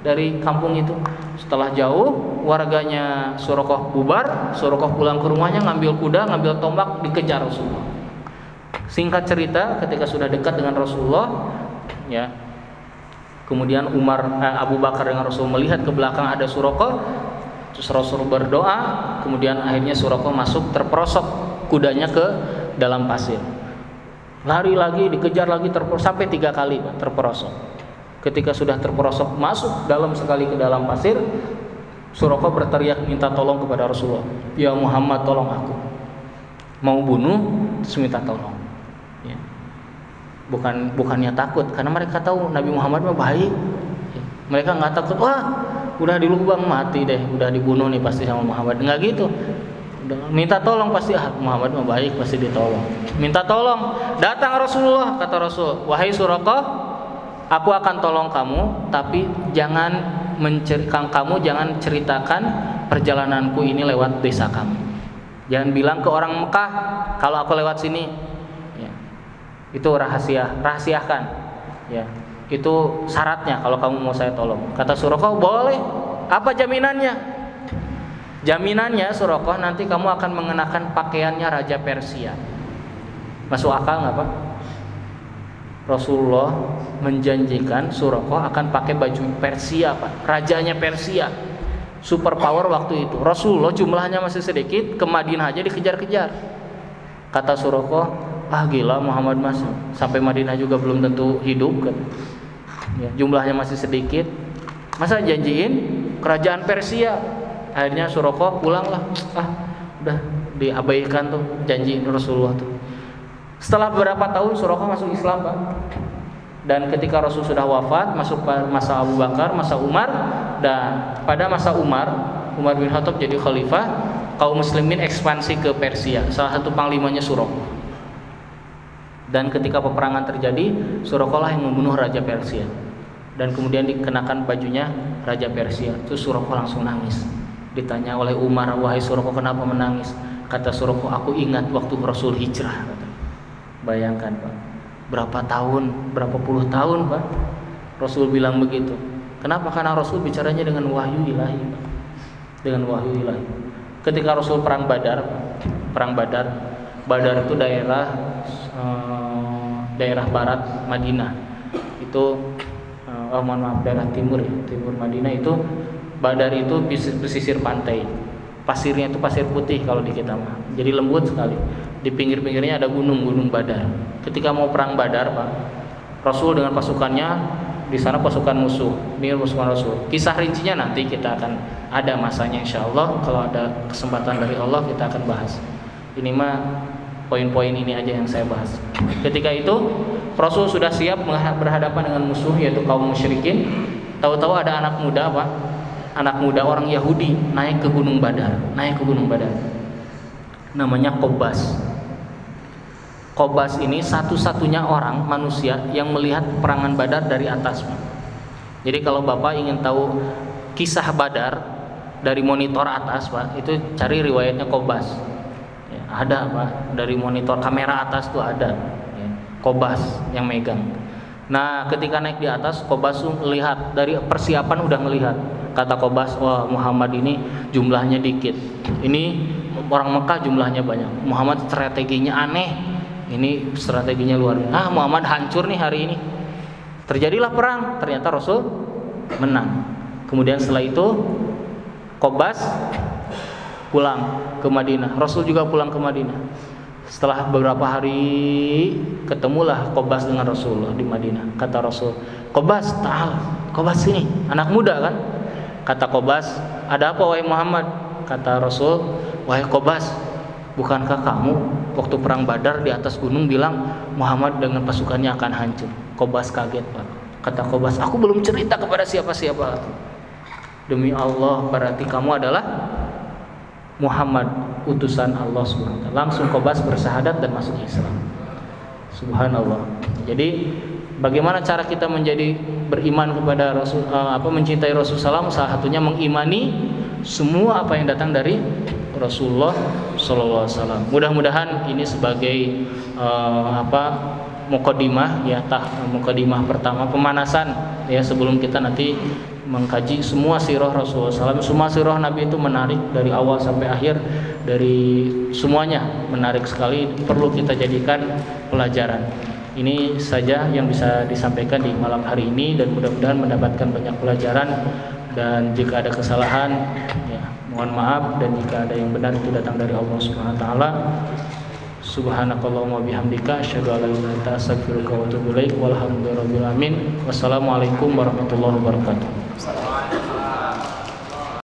A: dari kampung itu. Setelah jauh, warganya Suraqah bubar. Suraqah pulang ke rumahnya, ngambil kuda, ngambil tombak, dikejar Rasulullah. Singkat cerita, ketika sudah dekat dengan Rasulullah, ya, kemudian Abu Bakar dengan Rasul melihat ke belakang ada Suraqah. Terus Rasul berdoa. Kemudian akhirnya Suraqah masuk, terperosok kudanya ke dalam pasir. Lari lagi, dikejar lagi, sampai 3 kali, Pak, terperosok. Ketika sudah terperosok, masuk dalam sekali ke dalam pasir, Suraqah berteriak minta tolong kepada Rasulullah. Ya Muhammad, tolong aku. Mau bunuh, terus minta tolong. Ya. Bukannya takut, karena mereka tahu Nabi Muhammad mah baik. Ya. Mereka nggak takut, udah di lubang mati deh, udah dibunuh nih pasti sama Muhammad. Nggak gitu. Minta tolong pasti, Muhammad mah baik, pasti ditolong. Minta tolong, datang Rasulullah. Kata Rasul, wahai Suraqah, aku akan tolong kamu, tapi kamu jangan ceritakan perjalananku ini lewat desa kamu. Jangan bilang ke orang Mekah kalau aku lewat sini. Ya. Itu rahasiakan. Ya. Itu syaratnya kalau kamu mau saya tolong. Kata Suraqah, boleh. Apa jaminannya? Jaminannya Suraqah, nanti kamu akan mengenakan pakaiannya Raja Persia. Masuk akal nggak, Pak? Rasulullah menjanjikan Suraqah akan pakai baju Persia, Pak. Rajanya Persia, super power waktu itu. Rasulullah jumlahnya masih sedikit, ke Madinah aja dikejar-kejar. Kata Suraqah, gila Muhammad mas, sampai Madinah juga belum tentu hidup kan. Ya, jumlahnya masih sedikit. Masa janjiin kerajaan Persia. Akhirnya Suraqah pulanglah. Udah diabaikan tuh janjiin Rasulullah tuh. Setelah beberapa tahun Suraqah masuk Islam, Pak. Dan ketika Rasul sudah wafat, masuk masa Abu Bakar, masa Umar, dan pada masa Umar bin Khattab jadi khalifah, kaum muslimin ekspansi ke Persia. Salah satu panglimanya Suraqah. Dan ketika peperangan terjadi, Suraqah lah yang membunuh Raja Persia. Dan kemudian dikenakan bajunya Raja Persia. Terus Suraqah langsung nangis. Ditanya oleh Umar, "Wahai Suraqah, kenapa menangis?" Kata Suraqah, "Aku ingat waktu Rasul hijrah." Bayangkan, Pak. Berapa puluh tahun, Pak, Rasul bilang begitu. Kenapa? Karena Rasul bicaranya dengan wahyu ilahi, Pak. Dengan wahyu ilahi. Ketika Rasul perang Badar, Badar itu daerah barat Madinah. Itu daerah timur Madinah itu. Badar itu pesisir pantai. Pasirnya itu pasir putih kalau di kita mah. Jadi lembut sekali. Di pinggir-pinggirnya ada gunung Badar. Ketika mau perang Badar, Pak, Rasul dengan pasukannya, di sana pasukan musuh, ini pasukan Rasul. Kisah rincinya nanti kita akan ada masanya, insyaallah. Kalau ada kesempatan dari Allah kita akan bahas. Ini mah poin-poin ini aja yang saya bahas. Ketika itu Rasul sudah siap berhadapan dengan musuh, yaitu kaum musyrikin. Tahu-tahu ada anak muda, Pak. Anak muda orang Yahudi naik ke Gunung Badar. Namanya Qobas. Qobas ini satu-satunya orang manusia yang melihat peperangan Badar dari atas, Pak. Jadi kalau Bapak ingin tahu kisah Badar dari monitor atas, Pak, itu cari riwayatnya Qobas. Ya, ada, Pak, dari monitor kamera atas tuh ada. Ya, Qobas yang megang. Nah, ketika naik di atas, Qobas melihat dari persiapan udah melihat. Kata Qobas, "Wah, Muhammad ini jumlahnya dikit. Ini orang Mekah jumlahnya banyak. Muhammad strateginya aneh. Ini strateginya luar biasa. Muhammad hancur nih hari ini." Terjadilah perang. Ternyata Rasul menang. Kemudian setelah itu Qobas pulang ke Madinah. Rasul juga pulang ke Madinah. Setelah beberapa hari ketemulah Qobas dengan Rasulullah di Madinah. Kata Rasul, "Qobas, ta'al. Qobas sini." Anak muda kan? Kata Qobas, "Ada apa wahai Muhammad?" Kata Rasul, "Wahai Qobas, bukankah kamu waktu perang Badar di atas gunung bilang Muhammad dengan pasukannya akan hancur?" Qobas kaget, Pak. Kata Qobas, "Aku belum cerita kepada siapa-siapa." "Demi Allah, berarti kamu adalah Muhammad, utusan Allah SWT." Langsung Qobas bersahadat dan masuk Islam. Subhanallah. Jadi bagaimana cara kita menjadi beriman kepada Rasul, mencintai Rasul SAW? Salah satunya mengimani semua apa yang datang dari Rasulullah SAW. Mudah-mudahan ini sebagai mukadimah ya, mukadimah pertama, pemanasan ya, sebelum kita nanti mengkaji semua sirah Rasulullah SAW. Semua sirah Nabi itu menarik dari awal sampai akhir, dari semuanya menarik sekali, perlu kita jadikan pelajaran. Ini saja yang bisa disampaikan di malam hari ini, dan mudah-mudahan mendapatkan banyak pelajaran. Dan jika ada kesalahan, ya mohon maaf, dan jika ada yang benar itu datang dari Allah Subhanahu wa taala. Subhanakallahumma bihamdika asyhadu an la ilaha illa anta astaghfiruka wa atubu ilaik. Walhamdulillahirabbil alamin. Wassalamualaikum warahmatullahi wabarakatuh.